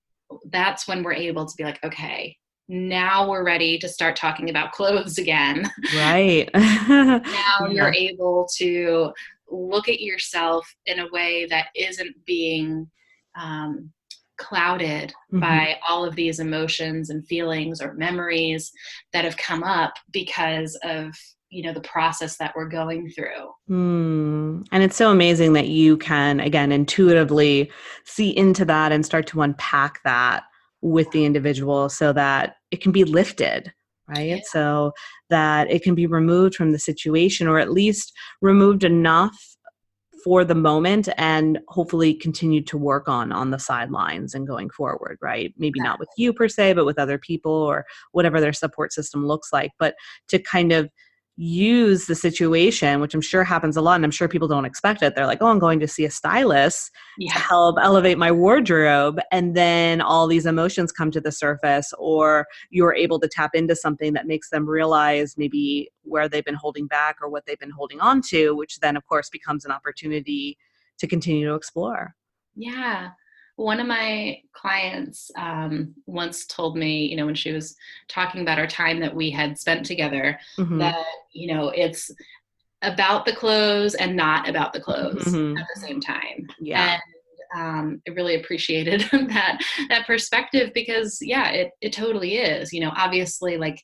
that's when we're able to be like, okay, now we're ready to start talking about clothes again. Right. Now Yeah. you're able to look at yourself in a way that isn't being um, clouded Mm-hmm. by all of these emotions and feelings or memories that have come up because of the process that we're going through. And it's so amazing that you can, again, intuitively see into that and start to unpack that with the individual so that it can be lifted, Yeah. right? So that it can be removed from the situation, or at least removed enough for the moment, and hopefully continue to work on the sidelines and going forward, right? Maybe not with you per se, but with other people or whatever their support system looks like. But to kind of use the situation, which I'm sure happens a lot, and I'm sure people don't expect it. They're like, oh, I'm going to see a stylist to Yeah. help elevate my wardrobe. And then all these emotions come to the surface, or you're able to tap into something that makes them realize maybe where they've been holding back or what they've been holding on to, which then, of course, becomes an opportunity to continue to explore. Yeah. One of my clients once told me, when she was talking about our time that we had spent together, Mm-hmm. that, it's about the clothes and not about the clothes Mm-hmm. at the same time. Yeah. And I really appreciated that perspective, because yeah, it totally is, obviously, like,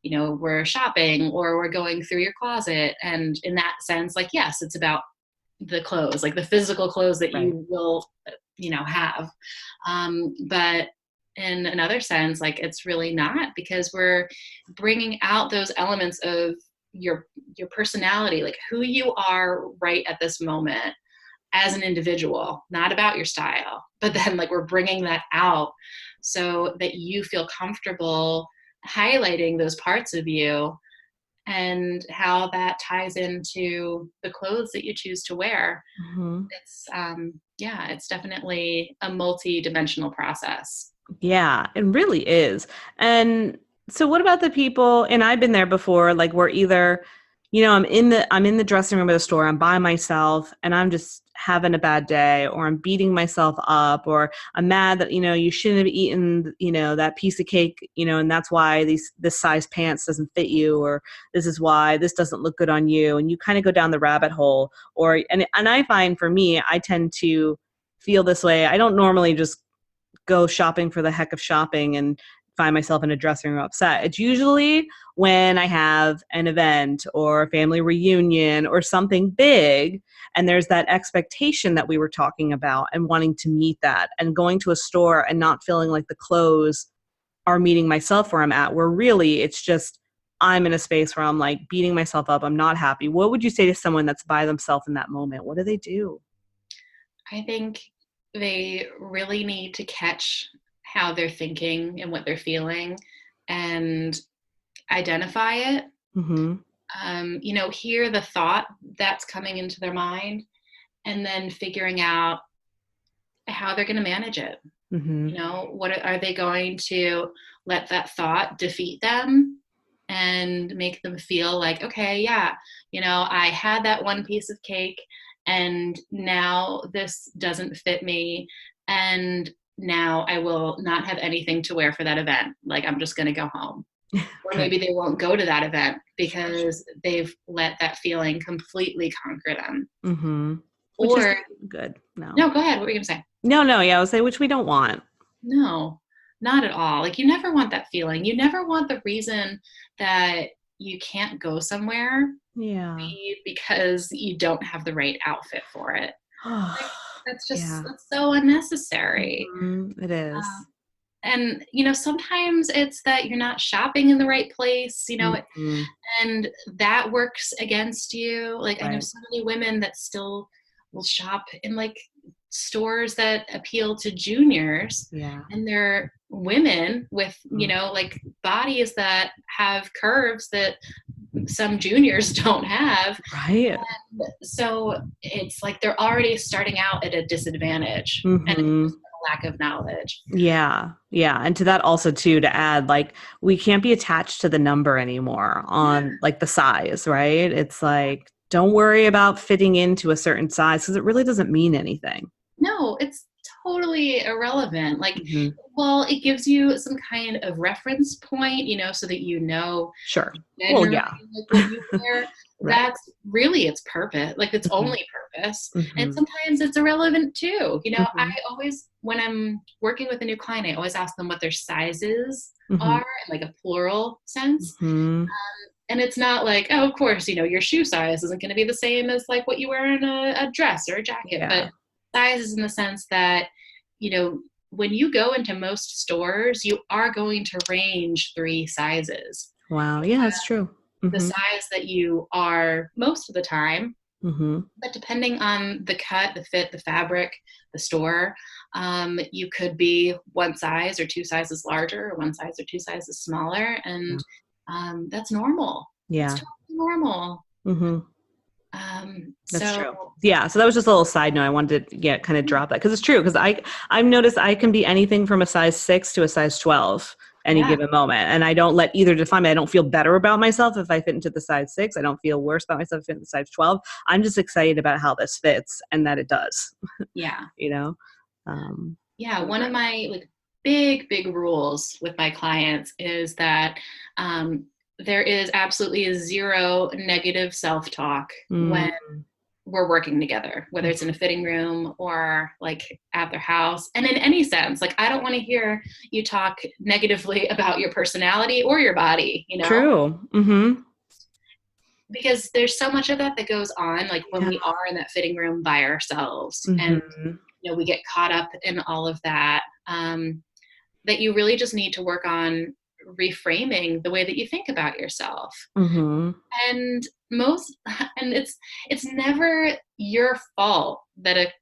we're shopping or we're going through your closet. And in that sense, like, yes, it's about the clothes, like the physical clothes that Right. you will, have. But in another sense, like, it's really not, because we're bringing out those elements of your personality, like who you are right at this moment as an individual, not about your style, but then like we're bringing that out so that you feel comfortable highlighting those parts of you, and how that ties into the clothes that you choose to wear. Mm-hmm. It's yeah, it's definitely a multi-dimensional process. Yeah, it really is. And so what about the people, and I've been there before, like we're either, I'm in the dressing room of the store, I'm by myself and I'm just having a bad day, or I'm beating myself up, or I'm mad that, you shouldn't have eaten, that piece of cake, and that's why this size pants doesn't fit you, or this is why this doesn't look good on you. And you kind of go down the rabbit hole, and I find for me, I tend to feel this way. I don't normally just go shopping for the heck of shopping and find myself in a dressing room upset. It's usually when I have an event or a family reunion or something big, and there's that expectation that we were talking about and wanting to meet that, and going to a store and not feeling like the clothes are meeting myself where I'm at, where really it's just I'm in a space where I'm like beating myself up. I'm not happy. What would you say to someone that's by themselves in that moment? What do they do? I think they really need to catch how they're thinking and what they're feeling and identify it. Mm-hmm. Hear the thought that's coming into their mind and then figuring out how they're going to manage it. Mm-hmm. What are they going to let that thought defeat them and make them feel like, okay, yeah, I had that one piece of cake and now this doesn't fit me. And now I will not have anything to wear for that event. Like, I'm just going to go home. Or Right. maybe they won't go to that event because they've let that feeling completely conquer them. Mm-hmm. Which is Or, good. No. no, go ahead. What were you going to say? No. Yeah, I would say which we don't want. No, not at all. Like, you never want that feeling. You never want the reason that you can't go somewhere Yeah. be because you don't have the right outfit for it. Like, Yeah. that's so unnecessary. It is. And, sometimes it's that you're not shopping in the right place, Mm-hmm. and that works against you. Like, I know Right. so many women that still will shop in like stores that appeal to juniors, Yeah. and they're women with, Mm. like bodies that have curves that some juniors don't have. Right. So it's like they're already starting out at a disadvantage, and it's Mm-hmm. just a lack of knowledge. Yeah. Yeah. And to that also too, to add, like, we can't be attached to the number anymore on like the size, right? It's like, don't worry about fitting into a certain size because it really doesn't mean anything. No, it's totally irrelevant. Like, Mm-hmm. well, it gives you some kind of reference point, so that Sure. Well, generally yeah. like what you wear. Right. That's really its purpose, like its Mm-hmm. only purpose. And Mm-hmm. sometimes it's irrelevant too. I Mm-hmm. always, when I'm working with a new client, I always ask them what their sizes Mm-hmm. are in like a plural sense. Mm-hmm. And it's not like, oh, of course, your shoe size isn't going to be the same as like what you wear in a dress or a jacket, Yeah. but sizes in the sense that, when you go into most stores, you are going to range 3 sizes. Wow. Yeah, that's true. The Mm-hmm. size that you are most of the time, Mm-hmm. but depending on the cut, the fit, the fabric, the store, you could be 1 size or 2 sizes larger, or 1 size or 2 sizes smaller, Yeah. and that's normal. It's Yeah. totally normal. Mm-hmm. That's So true. Yeah. So that was just a little side note. I wanted to kind of drop that because it's true. Because I've noticed I can be anything from a size 6 to a size 12 any yeah, given moment, and I don't let either define me. I don't feel better about myself if I fit into the size 6. I don't feel worse about myself if I fit into the size 12. I'm just excited about how this fits and that it does. yeah, you know. Um, yeah. One of my like big rules with my clients is that there is absolutely zero negative self-talk when mm, we're working together, whether it's in a fitting room or like at their house. And in any sense, like, I don't want to hear you talk negatively about your personality or your body, true. Mm-hmm. because there's so much of that that goes on, like when Yeah. we are in that fitting room by ourselves, and Mm-hmm. we get caught up in all of that, that you really just need to work on reframing the way that you think about yourself. Mm-hmm. And and it's never your fault that a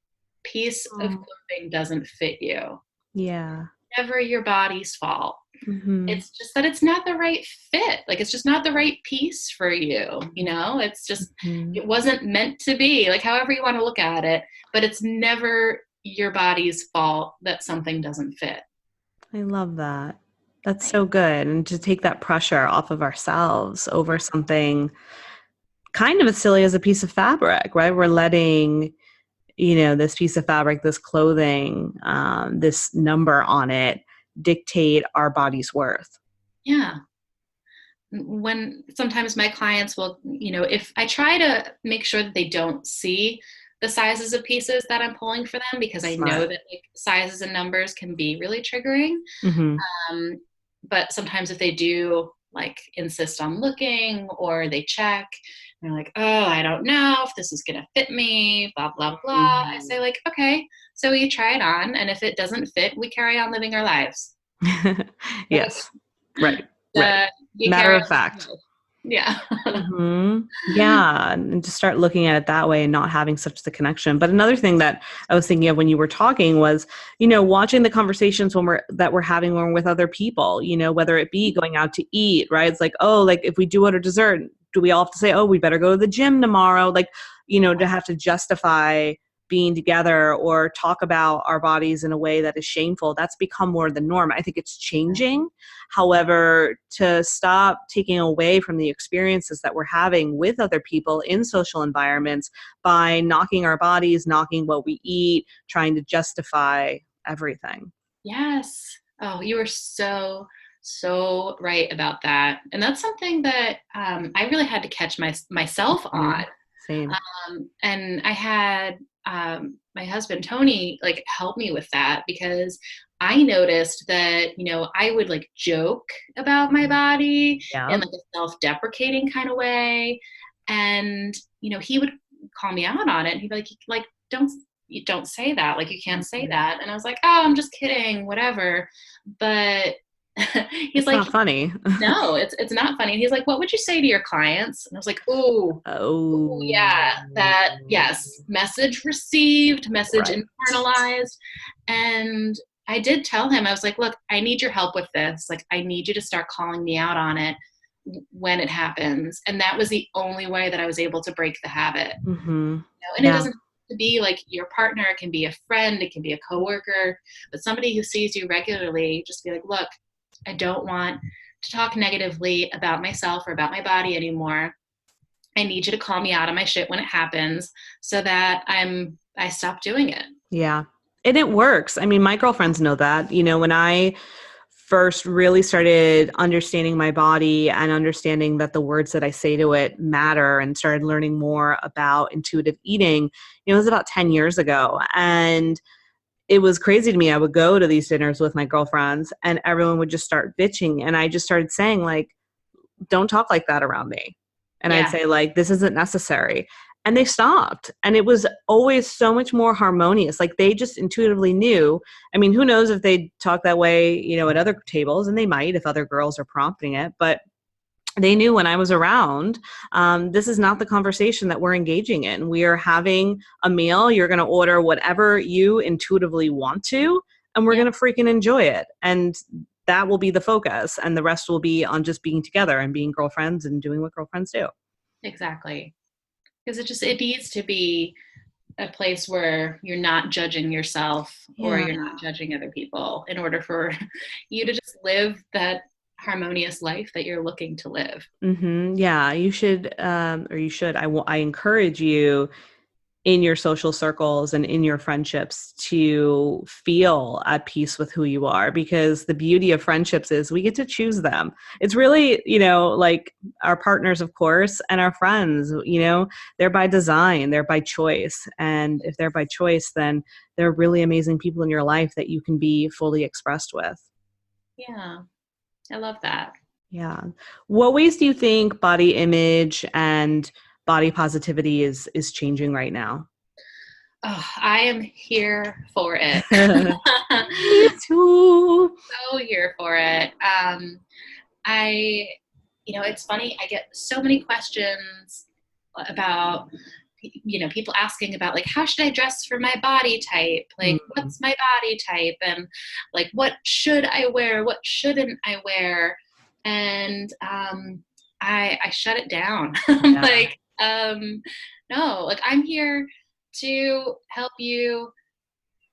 piece of Oh, clothing doesn't fit you. yeah. Never your body's fault. Mm-hmm. It's just that it's not the right fit. Like, it's just not the right piece for you. It's just, Mm-hmm. it wasn't meant to be, like, however you want to look at it, but it's never your body's fault that something doesn't fit. I love that. That's so good. And to take that pressure off of ourselves over something kind of as silly as a piece of fabric, right? We're letting, this piece of fabric, this clothing, this number on it dictate our body's worth. Yeah. When sometimes my clients will, if I try to make sure that they don't see the sizes of pieces that I'm pulling for them, because I know Smart. that like sizes and numbers can be really triggering. Mm-hmm. But sometimes if they do like insist on looking or they check, they're like, oh, I don't know if this is going to fit me, blah, blah, blah. I say like, okay, so we try it on. And if it doesn't fit, we carry on living our lives. Yes. Right. You Matter carry of on fact. yeah. Yeah. And to start looking at it that way and not having such the connection. But another thing that I was thinking of when you were talking was, watching the conversations that we're having when we're with other people, whether it be going out to eat, right? It's like, oh, like if we do order dessert, do we all have to say, oh, we better go to the gym tomorrow? Like, to have to justify being together or talk about our bodies in a way that is shameful, that's become more the norm. I think it's changing. However, to stop taking away from the experiences that we're having with other people in social environments by knocking our bodies, knocking what we eat, trying to justify everything. Yes. Oh, you were so right about that. And that's something that I really had to catch myself on. Same. And I had my husband Tony like help me with that, because I noticed that I would like joke about my body Yeah. in like a self-deprecating kind of way, and he would call me out on it. And he'd be like don't say that, like you can't say that. And I was like, oh, I'm just kidding, whatever. But he's It's like, not funny. no, it's not funny. And he's like, what would you say to your clients? And I was like, oh, Oh, yeah, that, yes, message received, message right. internalized. And I did tell him, I was like, look, I need your help with this. Like, I need you to start calling me out on it when it happens. And that was the only way that I was able to break the habit. Mm-hmm. And it doesn't have to be like your partner. It can be a friend. It can be a coworker. But somebody who sees you regularly, just be like, look, I don't want to talk negatively about myself or about my body anymore. I need you to call me out on my shit when it happens so that I stop doing it. Yeah. And it works. I mean, my girlfriends know that. When I first really started understanding my body and understanding that the words that I say to it matter and started learning more about intuitive eating, it was about 10 years ago. And it was crazy to me. I would go to these dinners with my girlfriends and everyone would just start bitching. And I just started saying like, don't talk like that around me. And I'd say like, this isn't necessary. And they stopped. And it was always so much more harmonious. Like they just intuitively knew. I mean, who knows if they talk that way, at other tables, and they might if other girls are prompting it. But they knew when I was around, this is not the conversation that we're engaging in. We are having a meal. You're going to order whatever you intuitively want to, and we're going to freaking enjoy it. And that will be the focus. And the rest will be on just being together and being girlfriends and doing what girlfriends do. Exactly. Because it needs to be a place where you're not judging yourself or you're not judging other people in order for you to just live that harmonious life that you're looking to live. Mm-hmm. Yeah, you should, I encourage you in your social circles and in your friendships to feel at peace with who you are, because the beauty of friendships is we get to choose them. It's really, like our partners, of course, and our friends, they're by design, they're by choice. And if they're by choice, then they're really amazing people in your life that you can be fully expressed with. Yeah, I love that. Yeah. What ways do you think body image and body positivity is changing right now? Oh, I am here for it. Me too. So here for it. It's funny. I get so many questions about, people asking about like, how should I dress for my body type? Like, what's my body type? And like, what should I wear? What shouldn't I wear? And I shut it down. I'm like, no, like I'm here to help you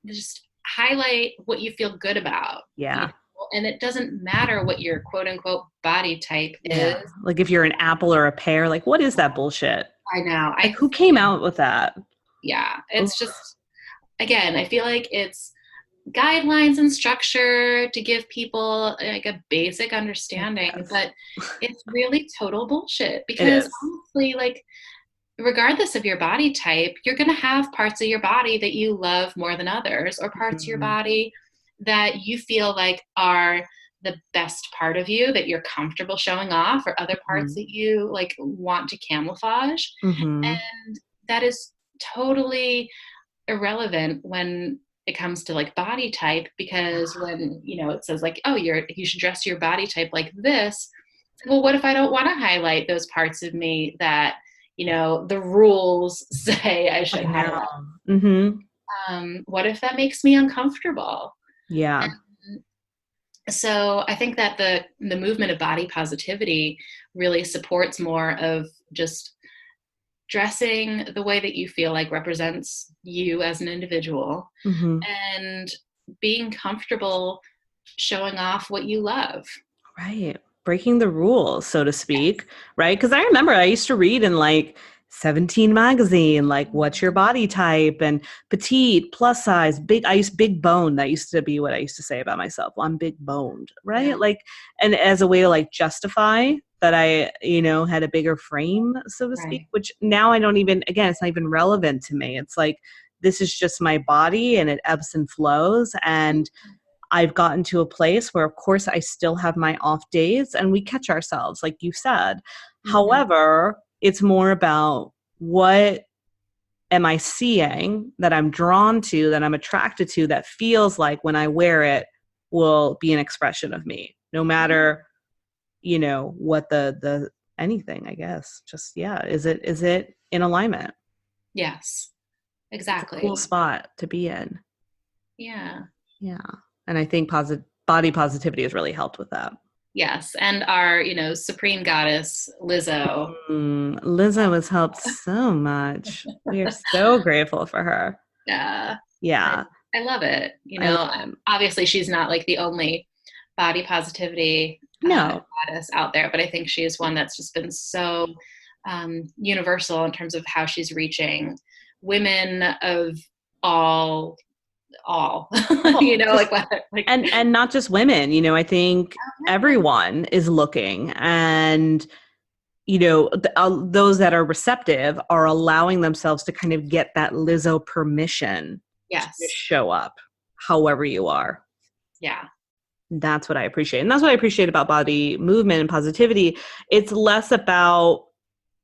just highlight what you feel good about. Yeah. and it doesn't matter what your quote unquote body type Yeah. is. Like if you're an apple or a pear, like what is that bullshit? I know. Like who came out with that? Yeah, Oof. it's just, again, I feel like it's guidelines and structure to give people like a basic understanding, Yes. but it's really total bullshit, It because is. honestly, like, regardless of your body type, you're going to have parts of your body that you love more than others, or parts of your body that you feel like are the best part of you that you're comfortable showing off, or other parts that you like want to camouflage. Mm-hmm. And that is totally irrelevant when it comes to like body type, because when, you know, it says like, oh, you should dress your body type like this. Well, what if I don't want to highlight those parts of me that, you know, the rules say I should highlight? Mm-hmm. What if that makes me uncomfortable? Yeah. And so I think that the movement of body positivity really supports more of just dressing the way that you feel like represents you as an individual, Mm-hmm. and being comfortable showing off what you love. Right. Breaking the rules, so to speak. Right. Because I remember I used to read in like 17 magazine, like what's your body type and petite, plus size, big. Big bone. That used to be what I used to say about myself. Well, I'm big boned. Right. Yeah. Like, and as a way to like justify that I, you know, had a bigger frame, so to speak, Right. which now I don't even, again, it's not even relevant to me. It's like, this is just my body and it ebbs and flows. And I've gotten to a place where, of course, I still have my off days and we catch ourselves, like you said. Mm-hmm. However, it's more about what am I seeing that I'm drawn to, that I'm attracted to, that feels like when I wear it will be an expression of me, no matter, you know, what the anything, I guess. Just, yeah. Is it in alignment? Yes, It's a exactly. cool spot to be in. Yeah. Yeah. And I think body positivity has really helped with that. Yes. And our, you know, supreme goddess, Lizzo. Lizzo has helped so much. We are so grateful for her. Yeah. Yeah. I love it. You I know, love it. obviously she's not like the only body positivity No. goddess out there, but I think she is one that's just been so universal in terms of how she's reaching women of all, you know, Just, like and not just women, you know, I think everyone is looking, and you know, those that are receptive are allowing themselves to kind of get that Lizzo permission to yes. just show up however you are. Yeah. That's what I appreciate. And that's what I appreciate about body movement and positivity. It's less about,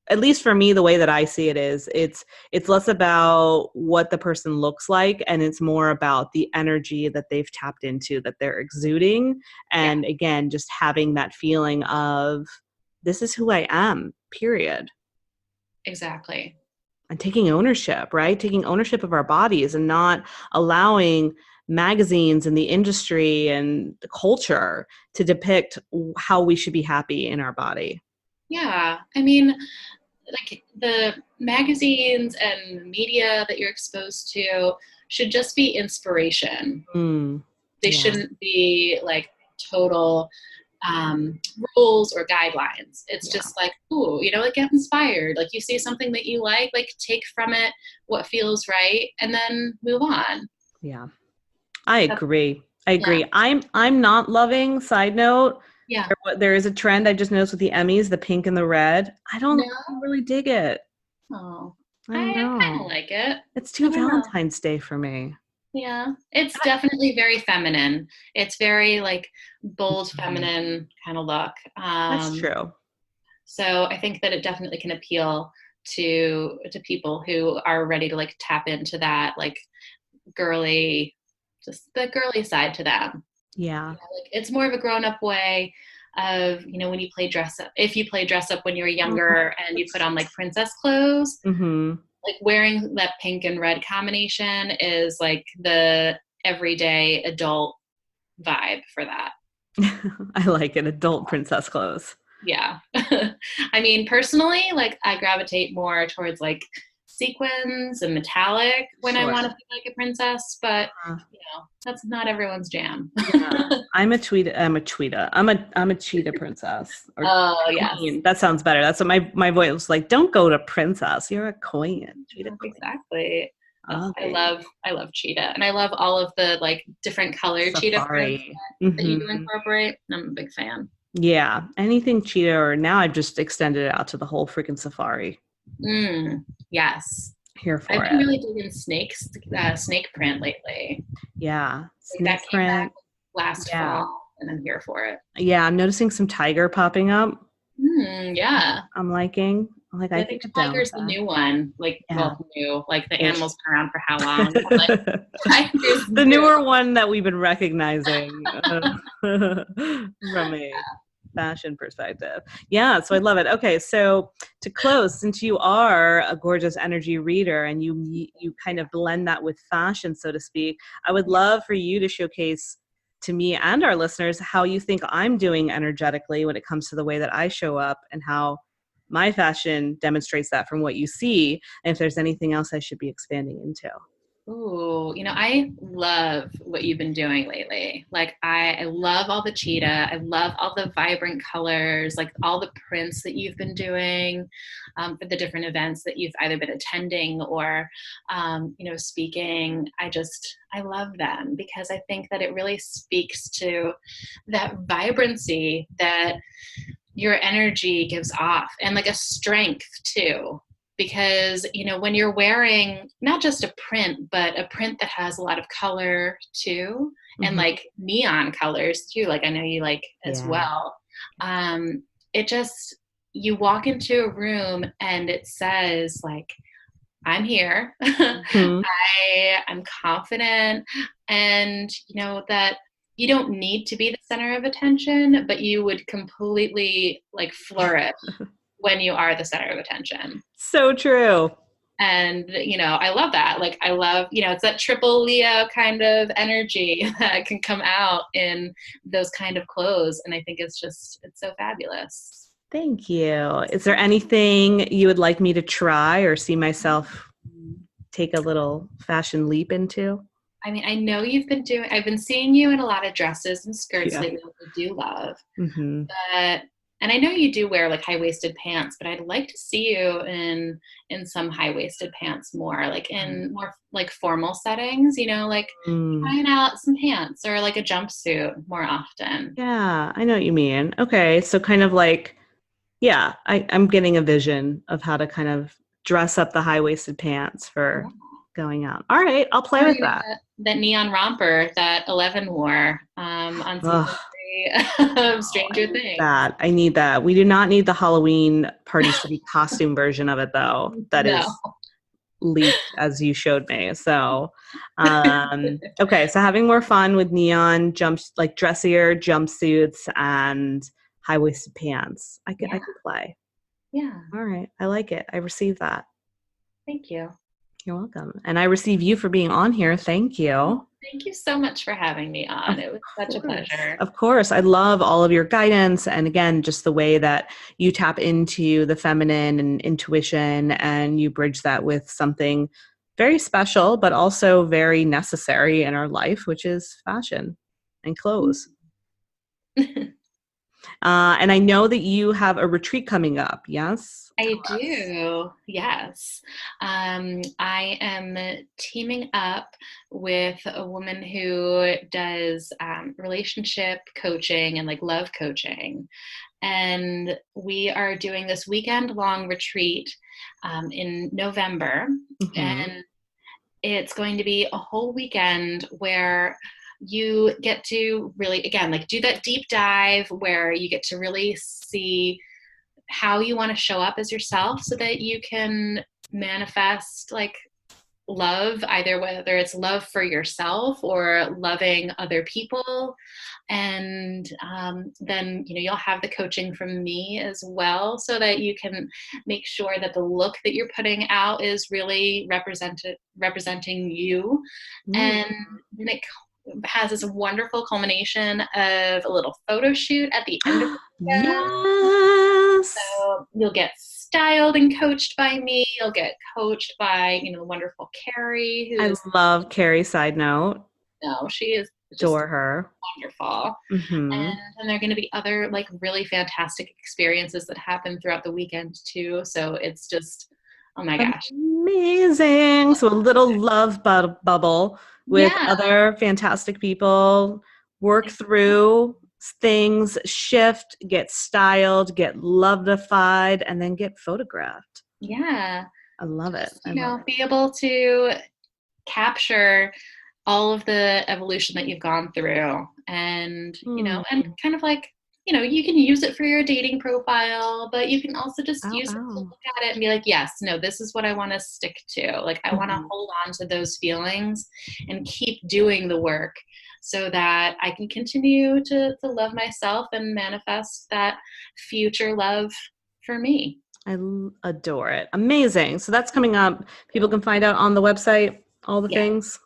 at least for me, the way that I see it is, it's less about what the person looks like, and it's more about the energy that they've tapped into, that they're exuding. And again, just having that feeling of, this is who I am, period. Exactly. And taking ownership, right? Taking ownership of our bodies and not allowing magazines and the industry and the culture to depict how we should be happy in our body. Yeah. I mean, like the magazines and media that you're exposed to should just be inspiration. They shouldn't be like total rules or guidelines. It's just like, ooh, you know, like get inspired. Like you see something that you like take from it what feels right, and then move on. Yeah. I agree. Yeah. I'm not loving, side note. Yeah. There is a trend I just noticed with the Emmys, the pink and the red. I don't No. really dig it. Oh, I don't know. I kind of like it. It's too Valentine's Day for me. Yeah, it's definitely very feminine. It's very like bold, feminine kind of look. That's true. So I think that it definitely can appeal to people who are ready to like tap into that like girly, just the girly side to them. Yeah. You know, like it's more of a grown up way of, you know, when you play dress up. If you play dress up when you were younger and you put on like princess clothes. Mm-hmm. Like wearing that pink and red combination is like the everyday adult vibe for that. I like it. Adult princess clothes. Yeah. I mean, personally, like I gravitate more towards like sequins and metallic when I Sure. want to feel like a princess, but Uh, that's not everyone's jam. yeah. I'm a tweeta. I'm a cheetah princess or Oh yes. queen. That sounds better. That's what my voice was like. Don't go to princess. You're a queen. Cheetah queen. Exactly. Oh, Okay. I love cheetah, and I love all of the like different color cheetah prints Safari. that you do Hmm. incorporate. I'm a big fan. Yeah. Anything cheetah, or now I've just extended it out to the whole freaking safari. Yes. Here I've for been it. really digging snake print lately. Yeah. Like that Snake came back print. last Yeah. fall, and I'm here for it. Yeah. I'm noticing some tiger popping up. Yeah. I'm liking. I'm like, I I could think get down with tiger's the that. new one. Like, Yeah. well, new. Like the Ish. animal's been around for how long? I'm like, tiger's The new. newer one that we've been recognizing from a fashion perspective. Yeah, so I love it. Okay, so to close, since you are a gorgeous energy reader and you kind of blend that with fashion, so to speak, I would love for you to showcase to me and our listeners how you think I'm doing energetically when it comes to the way that I show up and how my fashion demonstrates that from what you see, and if there's anything else I should be expanding into. Ooh, I love what you've been doing lately. Like, I love all the cheetah. I love all the vibrant colors, like all the prints that you've been doing for the different events that you've either been attending or, speaking. I love them because I think that it really speaks to that vibrancy that your energy gives off and like a strength too, because when you're wearing not just a print but a print that has a lot of color too, and Mhm. like neon colors too, like I know you like as Yeah. well. It just, you walk into a room and it says like, I'm here. Mhm. I'm confident, and that you don't need to be the center of attention, but you would completely like flourish when you are the center of attention. So true. And I love that. Like, I love, it's that triple Leo kind of energy that can come out in those kind of clothes, and I think it's so fabulous. Thank you. Is there anything you would like me to try or see myself take a little fashion leap into? I mean, I know I've been seeing you in a lot of dresses and skirts Yeah. lately, which I do love. Mm-hmm. But, and I know you do wear like high-waisted pants, but I'd like to see you in some high-waisted pants more, like in more like formal settings, like trying out some pants or like a jumpsuit more often. Yeah, I know what you mean. Okay, so kind of like, yeah, I'm getting a vision of how to kind of dress up the high-waisted pants for going out. All right, I'll play Or with that. that neon romper that 11 wore on season Ugh. 3 of Stranger Things. I need that. We do not need the Halloween Party City costume version of it, though. That No. is leaked as you showed me. So, okay. So having more fun with neon like dressier jumpsuits and high-waisted pants. I can play. Yeah. All right. I like it. I receive that. Thank you. You're welcome. And I receive you for being on here. Thank you. Thank you so much for having me on. It was such a pleasure. Of course. I love all of your guidance. And again, just the way that you tap into the feminine and intuition and you bridge that with something very special, but also very necessary in our life, which is fashion and clothes. And I know that you have a retreat coming up. Yes? I do. Yes. I am teaming up with a woman who does relationship coaching and like love coaching. And we are doing this weekend long retreat in November. Mm-hmm. And it's going to be a whole weekend where you get to really, again, like do that deep dive where you get to really see how you want to show up as yourself so that you can manifest like love, either whether it's love for yourself or loving other people. And then you'll have the coaching from me as well, so that you can make sure that the look that you're putting out is really representing you. And then it has this wonderful culmination of a little photo shoot at the end of the weekend. Yes. So you'll get styled and coached by me. You'll get coached by, the wonderful Carrie, who I is, love Carrie, side note. she is just Adore her. wonderful. Mm-hmm. And there are going to be other like really fantastic experiences that happen throughout the weekend too. So it's just, oh my gosh. Amazing. So a little love bubble with Yeah. other fantastic people, work through things, shift, get styled, get lovedified, and then get photographed. Yeah. I love it. Just, be able to capture all of the evolution that you've gone through and, and kind of like, you can use it for your dating profile, but you can also just use it to look at it and be like, yes, no, this is what I want to stick to. Like, I want to hold on to those feelings and keep doing the work so that I can continue to love myself and manifest that future love for me. I adore it. Amazing. So that's coming up. People can find out on the website, all the things.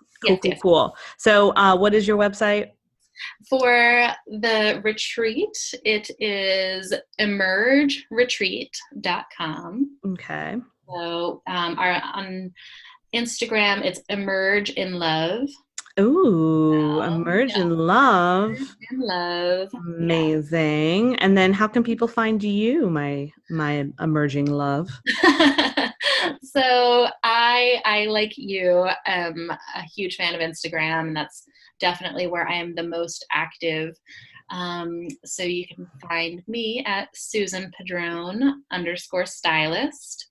Cool. So what is your website? For the retreat, it is emergeretreat.com. Okay. So on Instagram, it's Emerge in Love. Ooh, Emerge in Love. Emerge in Love. Amazing. And then how can people find you, my emerging love? So I like you, am a huge fan of Instagram, and that's definitely where I am the most active. So you can find me at Susan Padron _stylist.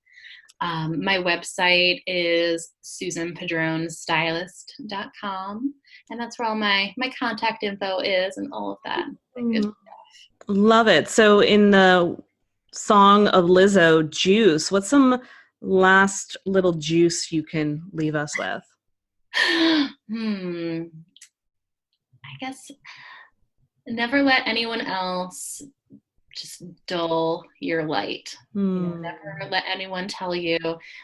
My website is susanpadronstylist.com, and that's where all my contact info is and all of that. Love it. So in the song of Lizzo, Juice, what's some last little juice you can leave us with? I guess never let anyone else just dull your light. Never let anyone tell you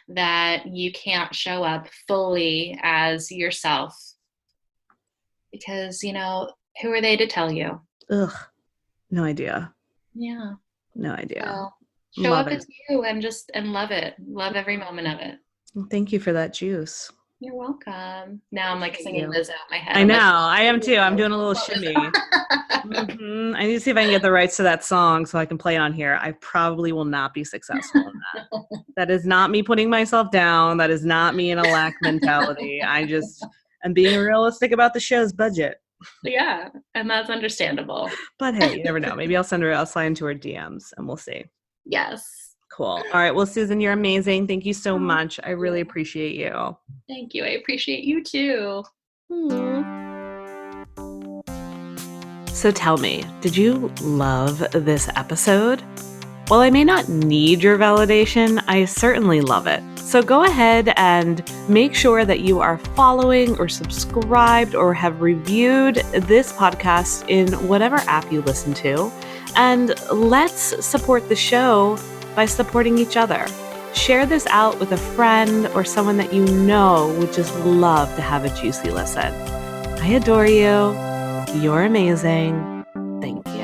that you can't show up fully as yourself, because who are they to tell you? Ugh, no idea. Yeah, no idea. So show Love up it. as you and love it. Love every moment of it. Thank you for that juice. You're welcome. Now I'm like singing Lizzo in my head. I know. I am too. I'm doing a little shimmy. I need to see if I can get the rights to that song so I can play it on here. I probably will not be successful in that. That is not me putting myself down. That is not me in a lack mentality. I just am being realistic about the show's budget. Yeah, and that's understandable. But hey, you never know. Maybe I'll slide into her DMs and we'll see. Yes. Cool. All right. Well, Susan, you're amazing. Thank you so much. I really appreciate you. Thank you. I appreciate you too. So tell me, did you love this episode? While I may not need your validation, I certainly love it. So go ahead and make sure that you are following or subscribed or have reviewed this podcast in whatever app you listen to. And let's support the show by supporting each other. Share this out with a friend or someone that you know would just love to have a juicy listen. I adore you. You're amazing. Thank you.